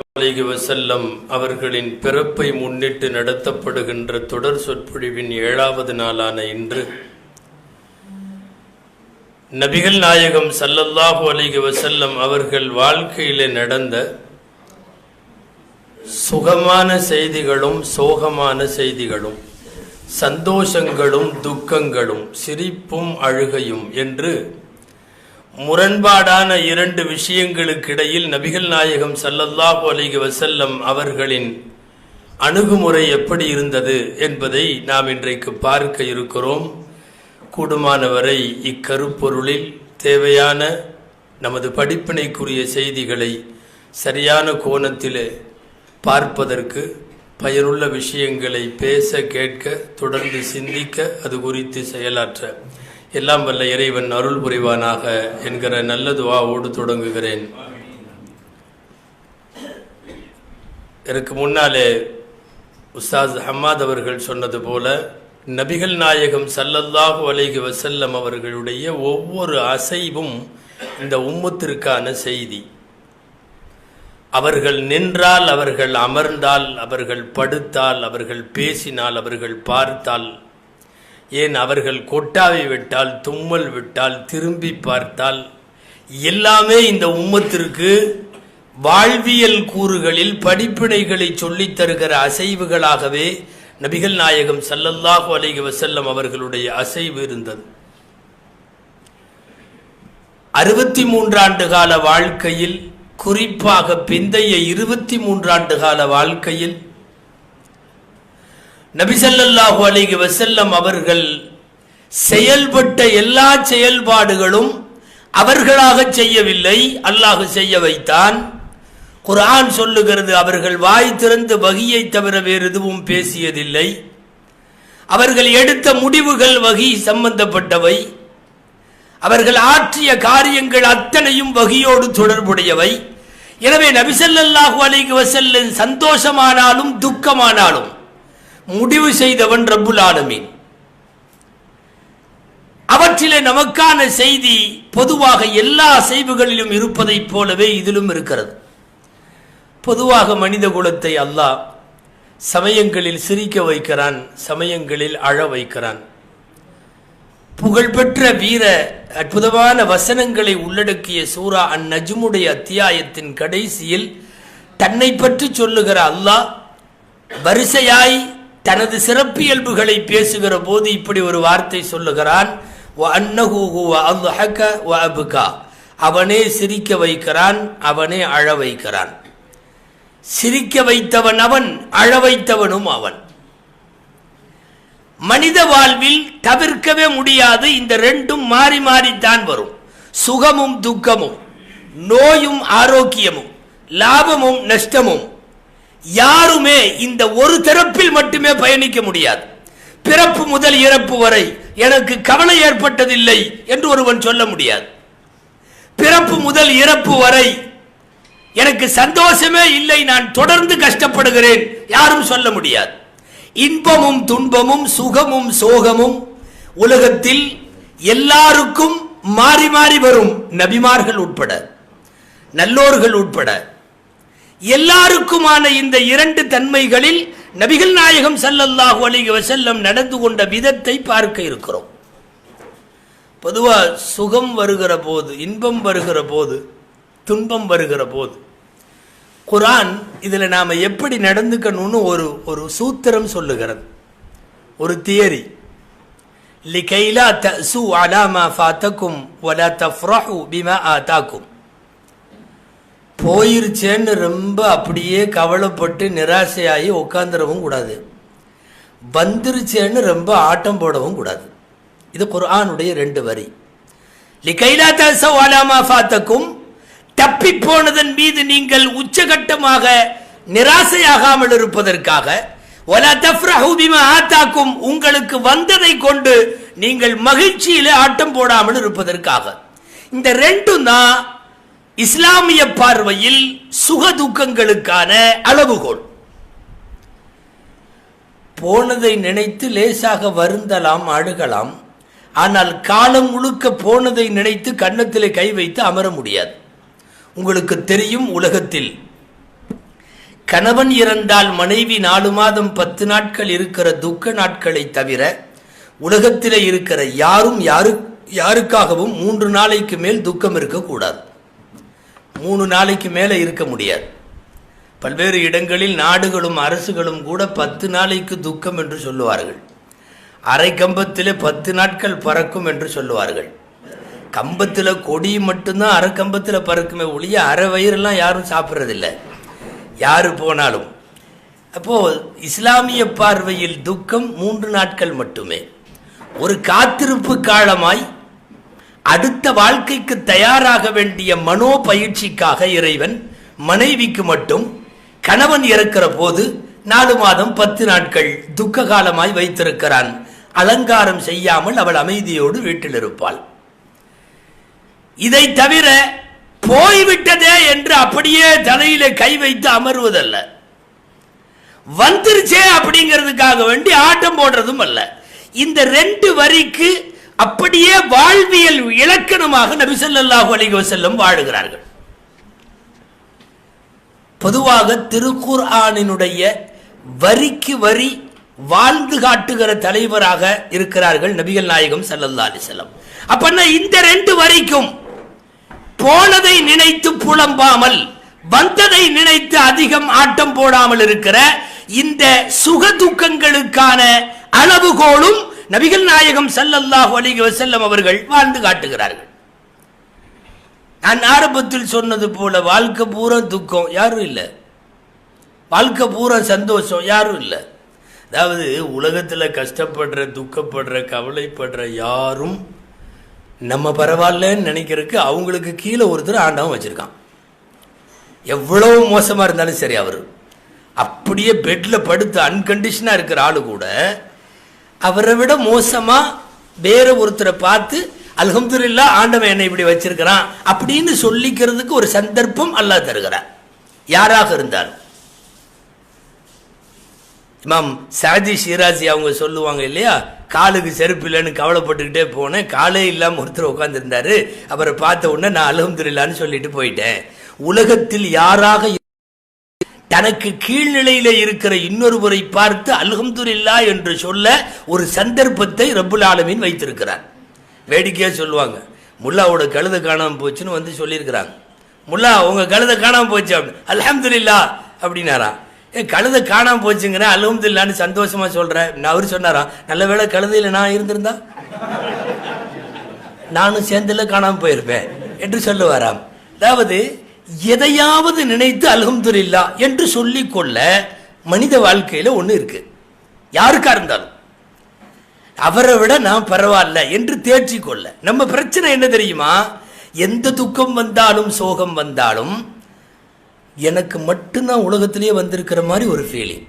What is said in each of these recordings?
அலைஹி வஸல்லம் அவர்களின் பிறப்பை முன்னிட்டு நடத்தப்படுகின்ற தொடர் சொற்பொழிவின் 7வது நாளான இன்று நபிகள் நாயகம் ஸல்லல்லாஹு அலைஹி வஸல்லம் அவர்கள் வாழ்க்கையிலே நடந்த சுகமான செய்திகளும் சோகமான செய்திகளும், சந்தோஷங்களும் துக்கங்களும், சிரிப்பும் அழுகையும் என்று முரண்பாடான இரண்டு விஷயங்களுக்கிடையில் நபிகள் நாயகம் ஸல்லல்லாஹு அலைஹி வஸல்லம் அவர்களின் அணுகுமுறை எப்படி இருந்தது என்பதை நாம் இன்றைக்கு பார்க்க இருக்கிறோம். கூடுமானவரை இக்கருப்பொருளில் தேவையான நமது படிப்பினைக்குரிய செய்திகளை சரியான கோணத்திலே பார்ப்பதற்கு, பயனுள்ள விஷயங்களை பேச கேட்க, தொடர்ந்து சிந்திக்க, அது குறித்து செயலாற்ற எல்லாம் வல்ல இறைவன் அருள் புரிவானாக என்கிற நல்ல துஆவோடு தொடங்குகிறேன். எனக்கு முன்னாலே உஸ்தாஸ் ஹம்மாத் அவர்கள் சொன்னது போல, நபிகள் நாயகம் ஸல்லல்லாஹு அலைஹி வஸல்லம் அவர்களுடைய ஒவ்வொரு அசைவும் இந்த உம்மத்திற்கான செய்தி. அவர்கள் நின்றால், அவர்கள் அமர்ந்தால், அவர்கள் படுத்தால், அவர்கள் பேசினால், அவர்கள் பார்த்தால், ஏன் அவர்கள் கொட்டாவை விட்டால், தும்மல் விட்டால், திரும்பி பார்த்தால், எல்லாமே இந்த உம்மத்திற்கு வாழ்வியல் கூறுகளில் படிப்பினைகளை சொல்லித் தருகிற அசைவுகளாகவே நபிகள் நாயகம் ஸல்லல்லாஹு அலைஹி வஸல்லம் அவர்களுடைய அசைவு இருந்தது. 63 ஆண்டு கால வாழ்க்கையில், குறிப்பாக பிந்தைய 23 ஆண்டு கால வாழ்க்கையில் நபி ஸல்லல்லாஹு அலைஹி வஸல்லம் அவர்கள் செயல்பட்ட எல்லா செயல்பாடுகளும் அவர்களாக செய்யவில்லை, அல்லாஹ் செய்ய வைத்தான். குர்ஆன் சொல்லுகிறது, அவர்கள் வாய் திறந்து வஹியை தவிர வேறு எதுவும் பேசியதில்லை. அவர்கள் எடுத்த முடிவுகள் வஹி சம்பந்தப்பட்டவை. அவர்கள் ஆற்றிய காரியங்கள் அத்தனையும் வஹியோடு தொடர்புடையவை. எனவே நபி ஸல்லல்லாஹு அலைஹி வஸல்லம் சந்தோஷமானாலும் துக்கமானாலும் முடிவு செய்தவன் ரப்புல் ஆலமீன். அவற்றிலே நமக்கான செய்தி பொதுவாக எல்லா அசைவுகளிலும் இருப்பதைப் போலவே இதிலும் இருக்கிறது. பொதுவாக மனித குலத்தை அல்லாஹ் சமயங்களில் சிரிக்க வைக்கிறான், சமயங்களில் அழ வைக்கிறான். புகழ்பெற்ற வீர அற்புதமான வசனங்களை உள்ளடக்கிய சூரா அந்நஜ்முடைய அத்தியாயத்தின் கடைசியில் தன்னை பற்றி சொல்லுகிற அல்லாஹ் வரிசையாய் தனது சிறப்பியல்புகளை பேசுகிற போது இப்படி ஒரு வார்த்தை சொல்லுகிறான், அவனே சிரிக்க வைக்கிறான், அவனே அழ வைக்கிறான். சிரிக்க வைத்தவன் அவன், அழ வைத்தவனும் அவன். மனித வாழ்வில் தவிர்க்கவே முடியாது. இந்த ரெண்டும் மாறி மாறித்தான் வரும். சுகமும் துக்கமும், நோயும் ஆரோக்கியமும், லாபமும் நஷ்டமும். யாருமே இந்த ஒரு தரப்பில் மட்டுமே பயணிக்க முடியாது. பிறப்பு முதல் இறப்பு வரை எனக்கு கவலை ஏற்பட்டதில்லை என்று ஒருவன் சொல்ல முடியாது. பிறப்பு முதல் இறப்பு வரை எனக்கு சந்தோஷமே இல்லை, நான் தொடர்ந்து கஷ்டப்படுகிறேன், யாரும் சொல்ல முடியாது. இன்பமும் துன்பமும், சுகமும் சோகமும் உலகத்தில் எல்லாருக்கும் மாறி மாறி வரும். நபிமார்கள் உட்பட, நல்லோர்கள் உட்பட எல்லாருக்குமான இந்த இரண்டு தன்மைகளில் நபிகள் நாயகம் ஸல்லல்லாஹு அலைஹி வஸல்லம் நடந்து கொண்ட விதத்தை பார்க்க இருக்கிறோம். பொதுவாக சுகம் வருகிற போது, இன்பம் வருகிற போது, துன்பம் வருகிற போது குர்ஆன் இதில் நாம் எப்படி நடந்துக்கணும்னு ஒரு சூத்திரம் சொல்லுகிறது, ஒரு தியரி. லிகைலா தஸு அலா மா ஃபாதகும் வலா தஃப்ரஹு பிமா ஆதாகும். போயிருச்சேன்னு ரொம்ப அப்படியே கவலைப்பட்டு நிராசையாகி உட்காந்துடவும் கூடாது, வந்துருச்சேன்னு ரொம்ப ஆட்டம் போடவும் கூடாது. இது குர்ஆனுடைய 2 வரி. லிகைலா தஸு அலா மா ஃபாதகும், தப்பி போனதன் மீது நீங்கள் உச்சகட்டமாக நிராசையாகாமல் இருப்பதற்காக, வலா தஃப்ரஹு பிமா ஆதாகும், உங்களுக்கு வந்ததை கொண்டு நீங்கள் மகிழ்ச்சியிலே ஆட்டம் போடாமல் இருப்பதற்காக. இந்த ரெண்டும் தான் இஸ்லாமிய பார்வையில் சுக துக்கங்களுக்கான அளவுகோல். போனதை நினைத்து லேசாக வருந்தலாம், அழுகலாம். ஆனால் காலம் முழுக்க போனதை நினைத்து கன்னத்திலே கை வைத்து அமர முடியாது. உங்களுக்கு தெரியும், உலகத்தில் கணவன் இறந்தால் மனைவி 4 மாதம் 10 நாட்கள் இருக்கிற துக்க நாட்களை தவிர உலகத்தில் இருக்கிற யாருக்காகவும் 3 நாளைக்கு மேல் துக்கம் இருக்கக்கூடாது. 3 நாளைக்கு மேலே இருக்க முடியாது. பல்வேறு இடங்களில் நாடுகளும் அரசுகளும் கூட 10 நாளைக்கு துக்கம் என்று சொல்லுவார்கள். அரை கம்பத்தில் 10 நாட்கள் பறக்கும் என்று சொல்லுவார்கள். கம்பத்தில் கொடி மட்டும்தான் அரை கம்பத்தில் பறக்குமே ஒழிய அரை வயிறெல்லாம் யாரும் சாப்பிட்றதில்லை, யாரு போனாலும். அப்போ இஸ்லாமிய பார்வையில் துக்கம் 3 நாட்கள் மட்டுமே. ஒரு காத்திருப்பு காலமாய் அடுத்த வாழ்க்கைக்கு தயாராக வேண்டிய மனோ பயிற்சிக்காக இறைவன் மனைவிக்கு மட்டும் கணவன் இறக்கிற போது 4 மாதம் 10 நாட்கள் துக்க காலமாய் வைத்திருக்கிறான். அலங்காரம் செய்யாமல் அவள் அமைதியோடு வீட்டில் இருப்பாள். இதை தவிர போய்விட்டதே என்று அப்படியே தலையில கை வைத்து அமர்வதல்ல, வந்துருச்சே அப்படிங்கிறதுக்காக வேண்டி ஆட்டம் போடுறதும் அல்ல. இந்த 2 வரிக்கு அப்படியே வாழ்வியல் இலக்கணமாக நபி ஸல்லல்லாஹு அலைஹி வஸல்லம் வாழுகிறார்கள். பொதுவாக திருக்குர்ஆனினுடைய வரிக்கு வரி வாழ்ந்து காட்டுகிற தலைவராக இருக்கிறார்கள் நபிகள் நாயகம் ஸல்லல்லாஹு அலைஹி வஸல்லம். அப்பன்னா இந்த 2 வரிக்கும் போனதை நினைத்து புலம்பாமல் வந்ததை நினைத்து அதிகம் ஆட்டம் போடாமல் இருக்கிற இந்த சுக துக்கங்களுக்கான அளவுகோலும் நபிகள் நாயகம் ஸல்லல்லாஹு அலைஹி வஸல்லம் அவர்கள் வாழ்ந்து காட்டுகிறார்கள். நான் ஆரம்பத்தில் சொன்னது போல வாழ்க்கை பூரா துக்கம் யாரும் இல்லை, வாழ்க்கை பூரா சந்தோஷம் யாரும் இல்லை. அதாவது உலகத்தில் கஷ்டப்படுற துக்கப்படுற கவலைப்படுற யாரும் நம்ம பரவாயில்லன்னு நினைக்கிறதுக்கு அவங்களுக்கு கீழே ஒருத்தர் ஆண்டவன் வச்சிருக்கான். எவ்வளவு மோசமாக இருந்தாலும் சரி, அவர் அப்படியே பெட்டில் படுத்து அன்கண்டிஷனாக இருக்கிற ஆளு கூட அவரை விட மோசமாக வேற ஒருத்தரை பார்த்து அல்ஹம்துலில்லாஹ் ஆண்டவன் என்னை இப்படி வச்சிருக்கிறான் அப்படின்னு சொல்லிக்கிறதுக்கு ஒரு சந்தர்ப்பம் அல்லாஹ் தருகிறார், யாராக இருந்தாலும். இமாம் சாதி ஷிராசி அவங்க சொல்லுவாங்க இல்லையா, காலுக்கு செருப்பு இல்லைன்னு கவலைப்பட்டுக்கிட்டே போனேன், காலே இல்லாமல் ஒருத்தர் உட்காந்துருந்தாரு, அவரை பார்த்த உடனே நான் அல்ஹம்துலில்லாஹ்னு சொல்லிட்டு போயிட்டேன். உலகத்தில் யாராக தனக்கு கீழ்நிலையில இருக்கிற இன்னொருவரை பார்த்து அல்ஹம்துலில்லாஹ் என்று சொல்ல ஒரு சந்தர்ப்பத்தை ரப்புல் ஆலமீன் வைத்திருக்கிறார். வேடிக்கையா சொல்லுவாங்க, முல்லாவோட கழுதை காணாம போச்சுன்னு வந்து சொல்லியிருக்கிறாங்க. முல்லா உங்க கழுதை காணாம போச்சு அப்படின்னு, அல்ஹம்துலில்லாஹ் அப்படின்னாரா. கழுதை காணாம போச்சுங்கிற அல்ஹம்துலில்லாஹ்னு சந்தோஷமா சொல்றேன். அவர் சொன்னாராம், நல்ல வேளை கழுதையில நான் இருந்திருந்தா நானும் சேர்ந்துல காணாம போயிருப்பேன் என்று சொல்லுவாராம். அதாவது எதையாவது நினைத்து அல்ஹம்துலில்லாஹ் என்று சொல்லிக்கொள்ள மனித வாழ்க்கையில ஒண்ணு இருக்கு. யாருக்கா இருந்தாலும் அவரை விட நான் பரவாயில்ல என்று தேர்ச்சி கொள்ள. நம்ம பிரச்சனை என்ன தெரியுமா, எந்த துக்கம் வந்தாலும் சோகம் வந்தாலும் எனக்கு மட்டும்தான் உலகத்திலேயே வந்திருக்கிற மாதிரி ஒரு ஃபீலிங்,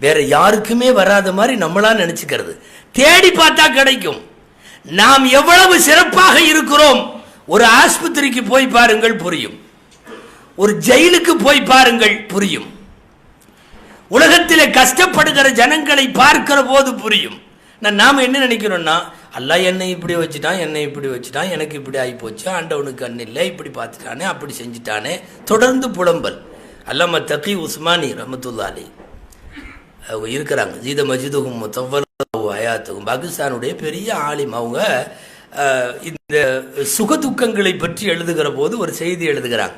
வேற யாருக்குமே வராத மாதிரி நம்மளா நினைச்சுக்கிறது. தேடி பார்த்தா கிடைக்கும். நாம் எவ்வளவு சிறப்பாக இருக்கிறோம் ஒரு ஆஸ்பத்திரிக்கு போய் பாருங்கள் புரியும், ஒரு ஜெயிலுக்கு போய் பாருங்கள் புரியும், உலகத்திலே கஷ்டப்படுகிற ஜனங்களை பார்க்கிற போது புரியும். நாம என்ன நினைக்கிறோம்னா, அல்லாஹ் என்னை இப்படி வச்சுட்டான், என்னை இப்படி வச்சுட்டான், எனக்கு இப்படி ஆகி போச்சு, ஆண்டவனுக்கு கண் இல்லை, இப்படி பார்த்துட்டானே, அப்படி செஞ்சுட்டானே, தொடர்ந்து புலம்பல். அல்லாம தகி உஸ்மானி ரஹ்மத்துல்லாஹி அலைஹி அவங்க இருக்கிறாங்க, ஜீத மஜிதுகும் முத்தவ்வல்லும் பாகிஸ்தானுடைய பெரிய ஆலிம். அவங்க இந்த சுக துக்கங்களை பற்றி எழுதுகிற போது ஒரு செய்தி எழுதுகிறாங்க.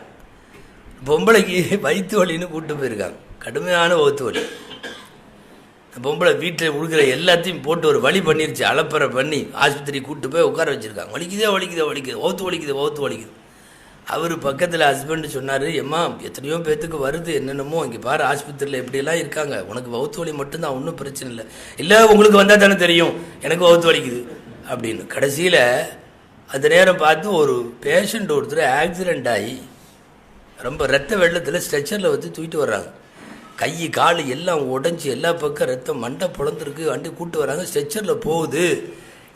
பொம்பளைக்கு வயிற்று வலின்னு கூப்பிட்டு போயிருக்காங்க, கடுமையான வயிற்று வலி. பொம்பளை வீட்டில் உழுகிற எல்லாத்தையும் போட்டு ஒரு வழி பண்ணிருச்சு, அலப்பறை பண்ணி ஆஸ்பத்திரி கூப்பிட்டு போய் உட்கார வச்சுருக்காங்க. வலிக்குதே வலிக்குதே வலிக்குது, வவுத்து வலிக்குது வவுத்து வலிக்குது. அவர் பக்கத்தில் ஹஸ்பண்டு சொன்னார், எம்மா எத்தனையோ பேத்துக்கு வருது என்னென்னமோ, இங்கே பாரு ஆஸ்பத்திரியில் எப்படியெல்லாம் இருக்காங்க, உனக்கு வவுத்து வலி மட்டும்தான், ஒன்றும் பிரச்சனை இல்லை. இல்லை உங்களுக்கு வந்தால் தானே தெரியும் எனக்கு வவுத்து வலிக்குது அப்படின்னு. கடைசியில் அந்த நேரம் பார்த்து ஒரு பேஷண்ட் ஒருத்தர் ஆக்சிடெண்ட் ஆகி ரொம்ப ரத்த வெள்ளத்தில் ஸ்ட்ரெச்சரில் வச்சு தூக்கிட்டு வர்றாங்க. கை கால் எல்லாம் உடஞ்சி எல்லா பக்கம் ரத்தம், மண்டை புலந்துருக்கு, வண்டி கூப்பிட்டு வராங்க. ஸ்ட்ரெச்சரில் போகுது.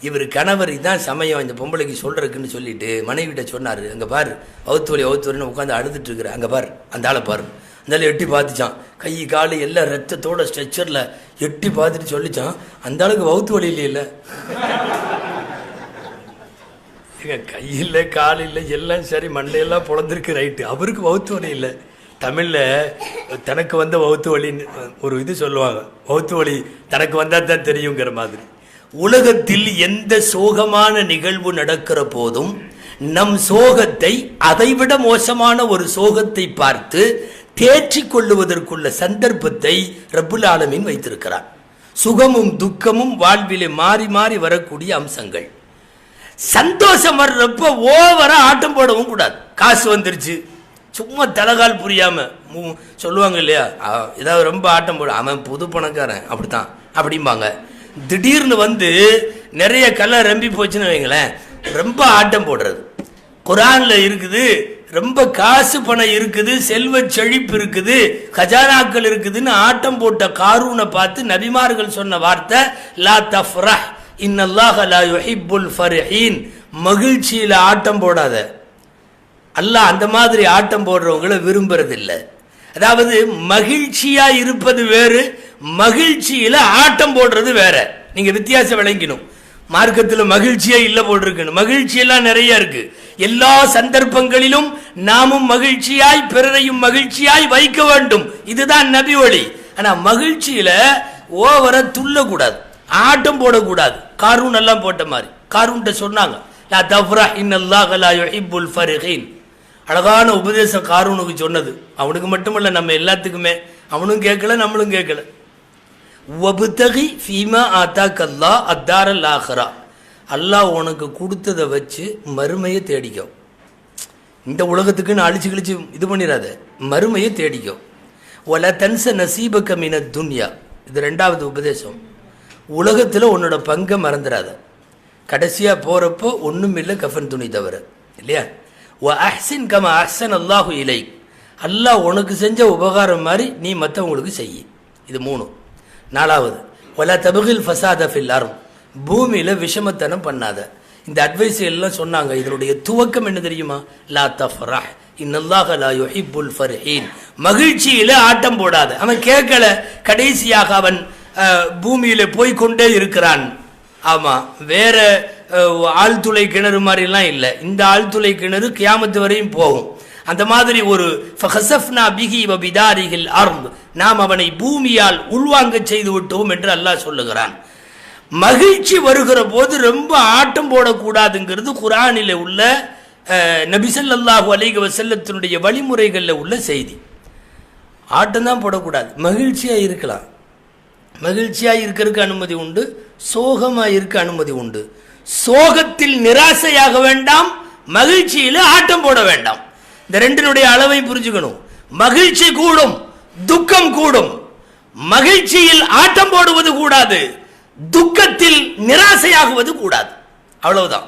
இவர் கணவர் இதான் சமயம் இந்த பொம்பளைக்கு சொல்கிறதுக்குன்னு சொல்லிட்டு மனைவிட்ட சொன்னார், அங்கே பாரு வவுத்து வலின்னு உட்காந்து அழுதுட்டு இருக்கிற, அங்கே பாரு அந்த ஆளை பாரு. அந்த ஆள் எட்டி பார்த்துச்சான், கை கால் எல்லாம் ரத்தத்தோட ஸ்ட்ரெச்சரில் எட்டி பார்த்துட்டு சொல்லிச்சான், அந்த ஆளுக்கு வவுத்து வலி இல்லை. கையில் கால் இல்லை, எல்லாம் சரி, மண்டையெல்லாம் புலந்துருக்கு ரைட்டு, அவருக்கு வவுத்து வலி இல்லை. தமிழ்ல தனக்கு வந்த வவுத்து வழி ஒரு இது சொல்லுவாங்க, வவுத்து வழி தனக்கு வந்தா தான் தெரியுங்கிற மாதிரி. உலகத்தில் எந்த சோகமான நிகழ்வு நடக்கிற போதும் நம் சோகத்தை அதைவிட மோசமான ஒரு சோகத்தை பார்த்து தேற்றிக் கொள்ளுவதற்குள்ள சந்தர்ப்பத்தை ரப்புல் ஆலமீன் வைத்திருக்கிறார். சுகமும் துக்கமும் வாழ்விலே மாறி மாறி வரக்கூடிய அம்சங்கள். சந்தோஷம் வர்றப்ப ஓவரா ஆட்டம் போடவும் கூடாது. காசு வந்துருச்சு சும்மா தலகால் புரியாம சொல்லுவாங்க இல்லையா, ஏதாவது ரொம்ப ஆட்டம் போட அவன் புது பணக்காரன் அப்படித்தான் அப்படிம்பாங்க. திடீர்னு வந்து நிறைய கல்ல ரம்பி போச்சுன்னு வைங்களேன், ரொம்ப ஆட்டம் போடுறது. குர்ஆன்ல இருக்குது, ரொம்ப காசு பணம் இருக்குது, செல்வ செழிப்பு இருக்குது, கஜானாக்கள் இருக்குதுன்னு ஆட்டம் போட்ட காரூனை பார்த்து நபிமார்கள் சொன்ன வார்த்தை லா தஃப்ரஹ் இன்னல்லாஹ லா யுஹிப்புல் ஃபர்ஹீன், மகிழ்ச்சியில ஆட்டம் போடாத. அல்லாஹ் அந்த மாதிரி ஆட்டம் போடுறவங்களை விரும்புறதில்லை. அதாவது மகிழ்ச்சியா இருப்பது வேறு, மகிழ்ச்சியில ஆட்டம் போடுறது வேற. நீங்க வித்தியாசம் விளங்கிடும். மார்க்கத்தில் மகிழ்ச்சியே இல்லை போல் இருக்கு, மகிழ்ச்சியெல்லாம் நிறைய இருக்கு. எல்லா சந்தர்ப்பங்களிலும் நாமும் மகிழ்ச்சியாய் பிறரையும் மகிழ்ச்சியாய் வைக்க வேண்டும், இதுதான் நபி வழி. ஆனா மகிழ்ச்சியில ஓவர துள்ளக்கூடாது, ஆட்டம் போடக்கூடாது. காரூன் எல்லாம் போட்ட மாதிரி காரூன்ட்ட சொன்னாங்க லா தஃப்ரஹ் இன்னல்லாஹ லா யுஹிப்புல் ஃபர்ஹீன். அழகான உபதேசம் காரூனுக்கு சொன்னது. அவனுக்கு மட்டுமல்ல, நம்ம எல்லாத்துக்குமே. அவனும் கேட்கல, நம்மளும் கேட்கல. வபுதகி ஃபீமா ஆதாக்கல்லாஹ் அத்தாரல் ஆஹிரா, அல்லாஹ் உனக்கு கொடுத்ததை வச்சு மறுமையை தேடிக்கோ. இந்த உலகத்துக்குன்னு அழிச்சு கிழிச்சு இது பண்ணிடாத, மறுமையை தேடிக்கோ. ஒல தன்ச நசீபக மின துன்யா, இது ரெண்டாவது உபதேசம். உலகத்தில் உன்னோட பங்கை மறந்துடாத. கடைசியாக போகிறப்போ ஒன்றும் இல்லை, கஃபன் துணி தவிர, இல்லையா? ஒ அஹ்சின் கம அஹ்சன் அல்லாஹு இலை, அல்லாஹ் உனக்கு செஞ்ச உபகாரம் மாதிரி நீ மற்றவங்களுக்கு செய்ய. இது 3. 4வது ஒலா தபுகில் ஃபசாத ஃபில் அர்த், பூமியில் விஷமத்தனம் பண்ணாத. இந்த அட்வைஸ் எல்லாம் சொன்னாங்க. இதனுடைய துவக்கம் என்ன தெரியுமா? லா தஃப்ரஹ் இன்னல்லாஹ லா யுஹிப்புல் ஃபர்ஹீன், மகிழ்ச்சியில ஆட்டம் போடாத. அவன் கேட்கல, கடைசியாக அவன் பூமியில போய்கொண்டே இருக்கிறான். ஆமா, வேற ஆழ்துளை கிணறு மாதிரிலாம் இல்லை, இந்த ஆழ்துளை கிணறு கியாமத்து வரையும் போகும். அந்த மாதிரி ஒரு ஃபஹஸஃப்னா பிஹி வ பிதாரிஹில் அர்த், நாம் அவனை பூமியால் உள்வாங்க செய்து விட்டோம் என்று அல்லாஹ் சொல்லுகிறான். மகிழ்ச்சி வருகிற போது ரொம்ப ஆட்டம் போடக்கூடாதுங்கிறது குர்ஆனில் உள்ள நபி ஸல்லல்லாஹு அலைஹி வஸல்லத்தினுடைய வழிமுறைகளில் உள்ள செய்தி. ஆட்டம் தான் போடக்கூடாது, மகிழ்ச்சியா இருக்கலாம். மகிழ்ச்சியா இருக்கிறதுக்கு அனுமதி உண்டு, சோகமா இருக்க அனுமதி உண்டு. சோகத்தில் நிராசையாக வேண்டாம், மகிழ்ச்சியில ஆட்டம் போட வேண்டாம். இந்த ரெண்டினுடைய அளவை புரிஞ்சுக்கணும். மகிழ்ச்சி கூடும், துக்கம் கூடும். மகிழ்ச்சியில் ஆட்டம் போடுவது கூடாது, துக்கத்தில் நிராசையாகுவது கூடாது. அவ்வளவுதான்.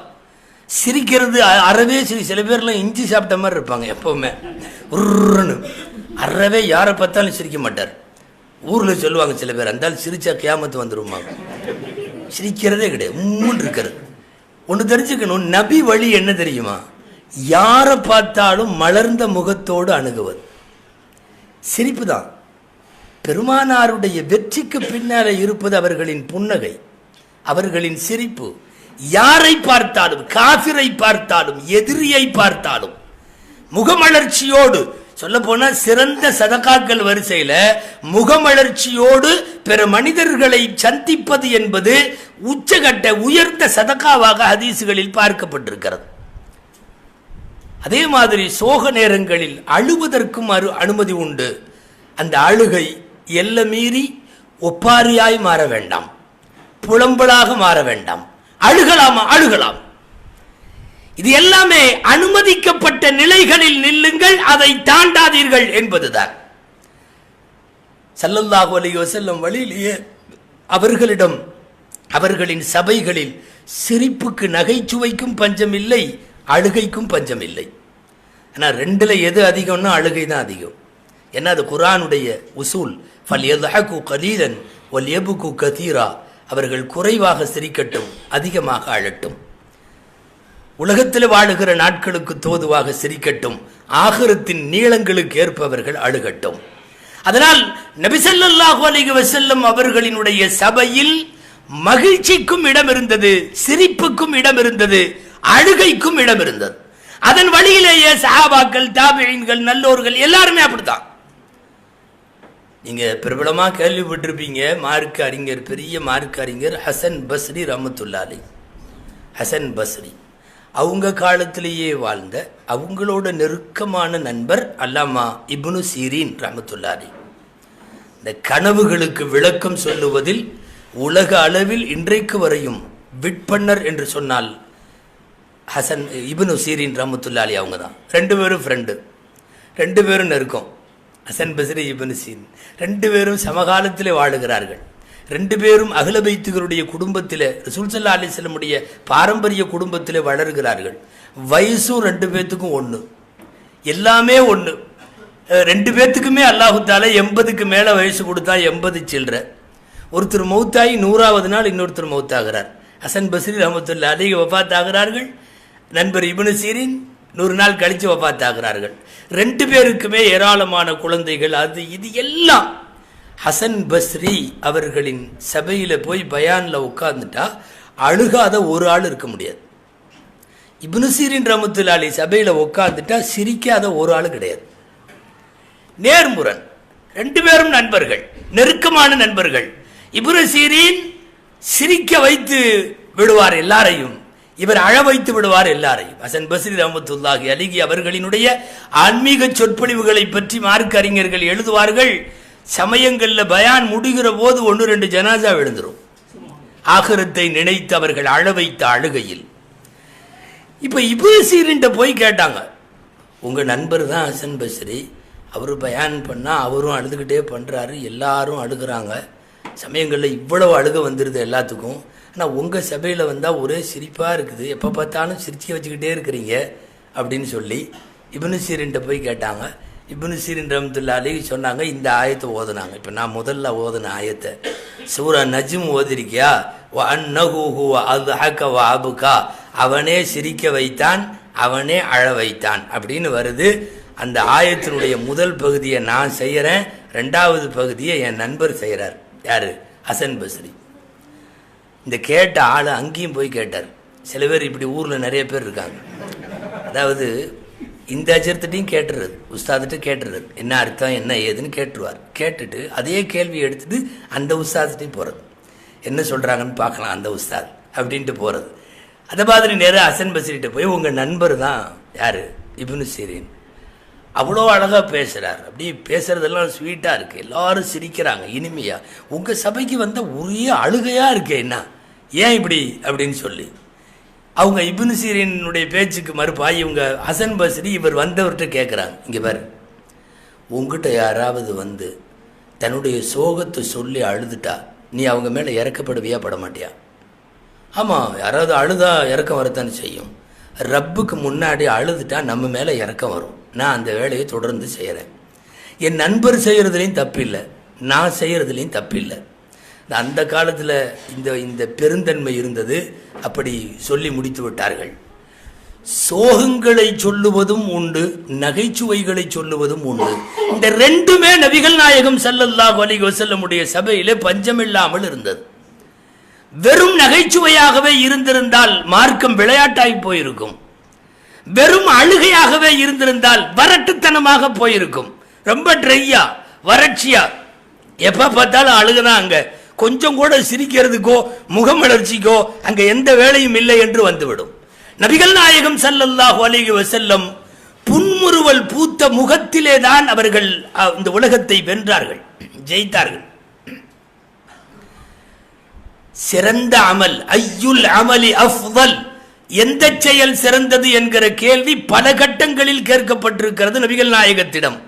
சிரிக்கிறது அறவே சில பேர்லாம் இஞ்சி சாப்பிட்ட மாதிரி இருப்பாங்க எப்பவுமே. அறவே யாரை பார்த்தாலும் சிரிக்க மாட்டார். ஊரில் சொல்லுவாங்க சில பேர், அந்த சிரிச்சா கியாமத்து வந்துருவாங்க. சிரிக்கிறதே கிடையாது, உம்முன்னு இருக்கிறது. ஒன்று தெரிஞ்சுக்கணும், நபி வழி என்ன தெரியுமா? யாரை பார்த்தாலும் மலர்ந்த முகத்தோடு அணுகுவது. சிரிப்பு தான். பெருமானாருடைய வெற்றிக்கு பின்னால இருப்பது அவர்களின் புன்னகை, அவர்களின் சிரிப்பு. யாரை பார்த்தாலும், காஃபிரை பார்த்தாலும், எதிரியை பார்த்தாலும் முகமலர்ச்சியோடு, சொல்ல போனா சிறந்த சதகாக்கள் வரிசையில முகமலர்ச்சியோடு பிற மனிதர்களை சந்திப்பது என்பது உச்சகட்ட உயர்ந்த சதகாவாக ஹதீசுகளில் பார்க்கப்பட்டிருக்கிறது. அதே மாதிரி சோக நேரங்களில் அழுவதற்கும் அனுமதி உண்டு. அந்த அழுகை எல்லை மீறி ஒப்பாரியாய் மாற வேண்டாம், புலம்பலாக மாற வேண்டாம். அழுகலாமா? அழுகலாம். இது எல்லாமே அனுமதிக்கப்பட்ட நிலைகளில் நில்லுங்கள், அதை தாண்டாதீர்கள் என்பதுதான். ஸல்லல்லாஹு அலைஹி வஸல்லம் வழியிலேயே அவர்களிடம், அவர்களின் சபைகளில் சிரிப்புக்கு நகைச்சுவைக்கும் பஞ்சம் இல்லை, அழுகைக்கும் பஞ்சம் இல்லை. ஆனால் ரெண்டுல எது அதிகம்னா அழுகை தான் அதிகம். ஏன்னா அது குர்ஆனுடைய உசூல். ஃபல்யத்ஹகு கலீலன் வல்யப்கு கதீரா, அவர்கள் குறைவாக சிரிக்கட்டும், அதிகமாக அழட்டும். உலகத்தில் வாழுகிற நாட்களுக்கு தோதுவாக சிரிக்கட்டும், ஆகிரத்தின் நீளங்களுக்கு ஏற்பவர்கள் அழுகட்டும். அதனால் நபி ஸல்லல்லாஹு அலைஹி வஸல்லம் அவர்களினுடைய சபையில் மகிழ்ச்சிக்கும் இடம் இருந்தது, சிரிப்புக்கும் இடம் இருந்தது, அழுகைக்கும் இடம் இருந்தது. அதன் வழியிலேயே சஹாபாக்கள், தாபிஈன்கள், நல்லோர்கள் எல்லாருமே அப்படித்தான். நீங்க பிரபலமா கேள்விப்பட்டிருப்பீங்க, மார்க்க அறிஞர், பெரிய மார்க்க அறிஞர் ஹசன் பஸ்ரி ரஹ்மத்துல்லாஹி அலைஹி. ஹசன் பஸ்ரி அவங்க காலத்திலேயே வாழ்ந்த அவங்களோட நெருக்கமான நண்பர் அல்லாமா இப்னு சீரீன் ரஹ்மத்துல்லாஹி அலைஹி. இந்த கனவுகளுக்கு விளக்கம் சொல்லுவதில் உலக அளவில் இன்றைக்கு வரையும் விற்பன்னர் என்று சொன்னால் ஹசன் இப்னு சீரீன் ரஹ்மத்துல்லாஹி அலைஹி அவங்க தான். ரெண்டு பேரும் ஃப்ரெண்டு, ரெண்டு பேரும் நெருக்கம். ஹசன் பஸ்ரி, இப்னு சீரீன் ரெண்டு பேரும் சமகாலத்திலே வாழுகிறார்கள். ரெண்டு பேரும் அஹ்ல பைத்துகளுடைய குடும்பத்தில், ரசூல் ஸல்லல்லாஹு அலைஹி வஸல்லம் உடைய பாரம்பரிய குடும்பத்தில் வளர்கிறார்கள். வயசும் ரெண்டு பேர்த்துக்கும் ஒன்று, எல்லாமே ஒன்று. ரெண்டு பேர்த்துக்குமே அல்லாஹு தஆலா 80க்கு மேலே வயசு கொடுத்தா 80 சில்லற. ஒருத்தர் மௌத்தாகி 100வது நாள் இன்னொருத்தர் மௌத்தாகிறார். ஹசன் பஸ்ரி ரஹ்மத்துல்லாஹி அலைஹி வஃபாத் ஆகிறார்கள். நண்பர் இப்னு சீரீன் 100 நாள் கழித்து வஃபாத் ஆகிறார்கள். ரெண்டு பேருக்குமே ஏராளமான குழந்தைகள், அது இது எல்லாம். ஹசன் பஸ்ரி அவர்களின் சபையில் போய் பயான்ல உட்கார்ந்துட்டா அழுகாத ஒரு ஆள் இருக்க முடியாது. இப்னு சீரீன் ரஹ்மத்துல்லாஹி அலைஹி சபையில் உட்கார்ந்துட்டா சிரிக்காத ஒரு ஆள் கிடையாது. நேர்முரண். ரெண்டு பேரும் நண்பர்கள், நெருக்கமான நண்பர்கள். இப்னு சீரீன் சிரிக்க வைத்து விடுவார் எல்லாரையும், இவர் அழ வைத்து விடுவார் எல்லாரையும். ஹசன் பஸ்ரி ரஹ்மத்துல்லாஹி அலைஹி அவர்களினுடைய ஆன்மீக சொற்பொழிவுகளை பற்றி மார்க்க அறிஞர்கள் எழுதுவார்கள். சமயங்களில் பயான் முடிகிற போது 1-2 ஜனாசா விழுந்துரும், ஆகிரத்தை நினைத்து அவர்கள் அழ வைத்த அழுகையில். இப்போ இப்னு சீரீன்ட்ட போய் கேட்டாங்க, உங்கள் நண்பர் தான் ஹசன் பஸ்ரி, அவர் பயான் பண்ணால் அவரும் அழுதுகிட்டே பண்ணுறாரு, எல்லாரும் அழுகிறாங்க, சமயங்களில் இவ்வளவு அழுக வந்துடுது எல்லாத்துக்கும், ஆனால் உங்கள் சபையில் வந்தால் ஒரே சிரிப்பாக இருக்குது, எப்போ பார்த்தாலும் சிரிச்சு வச்சுக்கிட்டே இருக்கிறீங்க அப்படின்னு சொல்லி இப்னு சீரீன்ட்ட போய் கேட்டாங்க. இப்னு சீரீன் ரஹ்மத்துல்லாஹி அலைஹி சொன்னாங்க, இந்த ஆயத்தை ஓதுனாங்க. இப்போ நான் முதல்ல ஓதுன ஆயத்தை, சூரா நஜ்ம் ஓதிருக்கியா, வ அன்னஹு ஹுவ அத்ஹக வ அப்கா, அவனே சிரிக்க வைத்தான், அவனே அழ வைத்தான் அப்படின்னு வருது. அந்த ஆயத்தினுடைய முதல் பகுதியை நான் செய்கிறேன், ரெண்டாவது பகுதியை என் நண்பர் செய்கிறார். யாரு? ஹசன் பஸ்ரி. இந்த கேட்ட ஆள் அங்கேயும் போய் கேட்டார். சில பேர் இப்படி ஊரில் நிறைய பேர் இருக்காங்க, அதாவது இந்த அஜர்த்திட்டையும் கேட்டுறது, உஸ்தாதிட்ட கேட்டுறது, என்ன அர்த்தம் என்ன ஏதுன்னு கேட்டுருவார். கேட்டுட்டு அதே கேள்வி எடுத்துட்டு அந்த உஸ்தாதிட்டையும் போகிறது, என்ன சொல்கிறாங்கன்னு பார்க்கலாம் அந்த உஸ்தாத் அப்படின்ட்டு போகிறது. அதை மாதிரி நேரம் ஹசன் பஸ்ரிட்ட போய், உங்கள் நண்பர் தான் யார்? இப்னு சீரீன், அவ்வளோ அழகாக பேசுகிறார், அப்படி பேசுகிறதெல்லாம் ஸ்வீட்டாக இருக்குது, எல்லாரும் சிரிக்கிறாங்க இனிமையாக, உங்கள் சபைக்கு வந்த ஒரே அழுகையாக இருக்கே, என்ன ஏன் இப்படி அப்படின்னு சொல்லி அவங்க இப்னு சீரீனுடைய பேச்சுக்கு மறுப்பாய் இவங்க ஹசன் பஸ்ரி இவர் வந்தவர்கிட்ட கேட்குறாங்க, இங்கே பாரு, உங்ககிட்ட யாராவது வந்து தன்னுடைய சோகத்தை சொல்லி அழுதுட்டா நீ அவங்க மேலே இறக்கப்படுவியா பட மாட்டியா? ஆமாம், யாராவது அழுதா இறக்கம் வரத்தானே செய்யும். ரப்புக்கு முன்னாடி அழுதுட்டா நம்ம மேலே இறக்கம் வரும். நான் அந்த வேலையை தொடர்ந்து செய்கிறேன். என் நண்பர் செய்கிறதுலையும் தப்பில்லை, நான் செய்கிறதுலையும் தப்பில்லை. அந்த காலத்தில் இந்த பெருந்தன்மை இருந்தது. அப்படி சொல்லி முடித்து விட்டார்கள். சோகங்களை சொல்லுவதும் உண்டு, நகைச்சுவைகளை சொல்லுவதும் உண்டு. இந்த ரெண்டுமே நபிகள் நாயகம் ஸல்லல்லாஹு அலைஹி வஸல்லமுடைய சபையிலே பஞ்சமில்லாமல் இருந்தது. வெறும் நகைச்சுவையாகவே இருந்திருந்தால் மார்க்கம் விளையாட்டாய் போயிருக்கும். வெறும் அழுகையாகவே இருந்திருந்தால் வரட்டுத்தனமாக போயிருக்கும். ரொம்ப ட்ரையா, வறட்சியா, எப்ப பார்த்தாலும் அழுகுதான், அங்க கொஞ்சம் கூட சிரிக்கிறதுக்கோ முகமலர்ச்சிக்கோ அங்க எந்த வேலையும் இல்லை என்று வந்துவிடும். நபிகள் நாயகம் ஸல்லல்லாஹு அலைஹி வஸல்லம் புன்முறுவல் பூத்த முகத்திலே தான் அவர்கள் இந்த உலகத்தை வென்றார்கள், ஜெயித்தார்கள். சிறந்த அமல், ஐயுல் அமலி அஃதல், எந்த செயல் சிறந்தது என்கிற கேள்வி பல கட்டங்களில் கேட்கப்பட்டிருக்கிறது நபிகள் நாயகத்திடம்.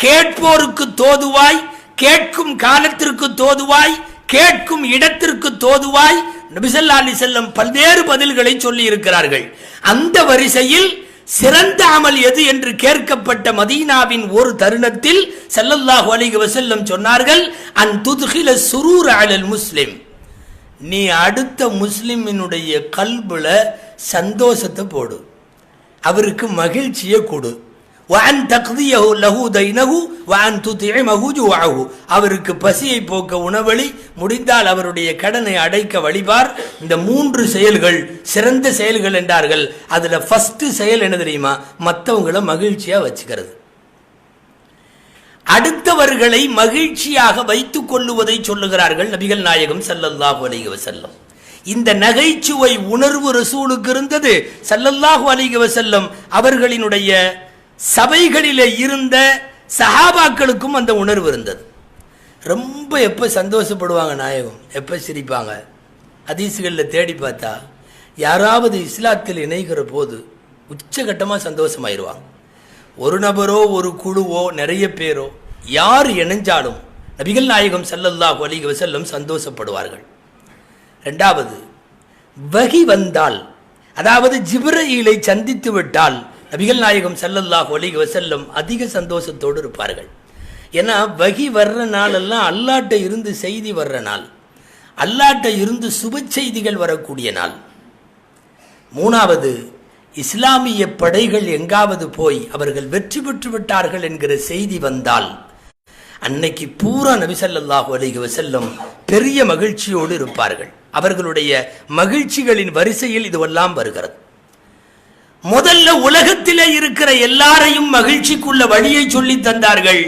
கேட்போருக்கு தோதுவாய், கேட்கும் காலத்திற்கு தோதுவாய், கேட்கும் இடத்திற்கு தோதுவாய் நபி ஸல்லல்லாஹு அலைஹி வஸல்லம் பல்வேறு பதில்களை சொல்லி இருக்கிறார்கள். அந்த வரிசையில் சிறந்த அமல் எது என்று கேட்கப்பட்ட மதீனாவின் ஒரு தருணத்தில் ஸல்லல்லாஹு அலைஹி வஸல்லம் சொன்னார்கள், அன் துத்கில சுரூர அலல் முஸ்லிம், நீ அடுத்த முஸ்லிமினுடைய கல்புல சந்தோஷத்தை போடு, அவருக்கு மகிழ்ச்சியை கொடு. வஅன் தக்தியஹு லஹு தைனஹு வஅன் துத்இமஹு ஜுஅஹு, அவருக்கு பசியை போக்க உணவளி, முடிந்தால் அவருடைய கடனை அடைக்க வழிபார். இந்த 3 செயல்கள் சிறந்த செயல்கள் என்றார்கள். அதுல ஃபர்ஸ்ட் செயல் என்ன தெரியுமா? மற்றவங்களை மகிழ்ச்சியா வச்சுக்கிறது, அடுத்தவர்களை மகிழ்ச்சியாக வைத்துக் கொள்ளுவதை சொல்லுகிறார்கள் நபிகள் நாயகம் ஸல்லல்லாஹு அலைஹி வஸல்லம். இந்த நகைச்சுவை உணர்வு ரசூலுக்கு இருந்தது. ஸல்லல்லாஹு அலைஹி வஸல்லம் அவர்களினுடைய சபைகளிலே இருந்த சஹாபாக்களுக்கும் அந்த உணர்வு இருந்தது. ரொம்ப எப்போ சந்தோஷப்படுவாங்க நாயகம், எப்போ சிரிப்பாங்க. ஹதீஸ்களில் தேடி பார்த்தா யாராவது இஸ்லாத்தில் இணைகிற போது உச்சகட்டமாக சந்தோஷமாயிருவாங்க. ஒரு நபரோ ஒரு குழுவோ நிறைய பேரோ யார் இணைஞ்சாலும் நபிகள் நாயகம் ஸல்லல்லாஹு அலைஹி வஸல்லம் சந்தோஷப்படுவார்கள். ரெண்டாவது, வஹி வந்தால், அதாவது ஜிப்ரீலை சந்தித்து விட்டால் நபிகள் நாயகம் ஸல்லல்லாஹு அலைஹி வஸல்லம் அதிக சந்தோஷத்தோடு இருப்பார்கள். ஏன்னா வஹி வர்ற நாளெல்லாம் அல்லாட்ட இருந்து செய்தி வர்ற நாள், அல்லாட்ட இருந்து சுப செய்திகள் வரக்கூடிய நாள். மூணாவது, இஸ்லாமிய படைகள் எங்காவது போய் அவர்கள் வெற்றி பெற்று விட்டார்கள் என்கிற செய்தி வந்தால் அன்னைக்கு பூரா நபி ஸல்லல்லாஹு அலைஹி வஸல்லம் பெரிய மகிழ்ச்சியோடு இருப்பார்கள். அவர்களுடைய மகிழ்ச்சிகளின் வரிசையில் இதுவெல்லாம் வருகிறது. முதல்ல உலகத்திலே இருக்கிற எல்லாரையும் மகிழ்ச்சிக்குள்ள வழியை சொல்லி தந்தார்கள்.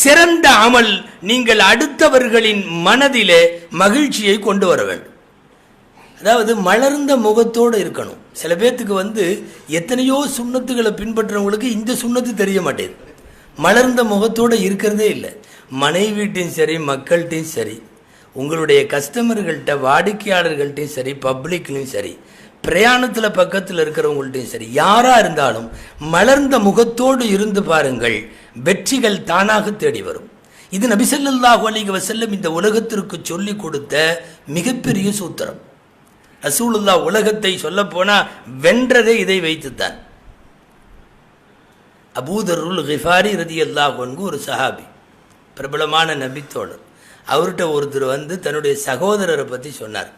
சிறந்த அமல், நீங்கள் அடுத்தவர்களின் மனதிலே மகிழ்ச்சியை கொண்டு வர வேண்டும். அதாவது மலர்ந்த முகத்தோடு இருக்கணும். சில பேர்த்துக்கு எத்தனையோ சுண்ணத்துகளை பின்பற்றவங்களுக்கு இந்த சுண்ணத்து தெரிய மாட்டேங்குது. மலர்ந்த முகத்தோடு இருக்கிறதே இல்லை. மனைவிட்டையும் சரி, மக்கள்கிட்டையும் சரி, உங்களுடைய கஸ்டமர்கள்ட்ட, வாடிக்கையாளர்கள்ட்டையும் சரி, பப்ளிக்லையும் சரி, பிரயாணத்தில் பக்கத்தில் இருக்கிறவங்கள்ட்டையும் சரி, யாராக இருந்தாலும் மலர்ந்த முகத்தோடு இருந்து பாருங்கள், வெற்றிகள் தானாக தேடி வரும். இது நபி ஸல்லல்லாஹு அலைஹி வஸல்லம் இந்த உலகத்திற்கு சொல்லி கொடுத்த மிகப்பெரிய சூத்திரம். ரசூலுல்லாஹ் உலகத்தை சொல்ல போனா வென்றதே இதை வைத்துத்தான். அபூதருல் கிஃபாரி ரலியல்லாஹு அன்ஹு ஒரு சஹாபி, பிரபலமான நபித்தோழர். அவர்கிட்ட ஒருத்தர் தன்னுடைய சகோதரரை பற்றி சொன்னார்.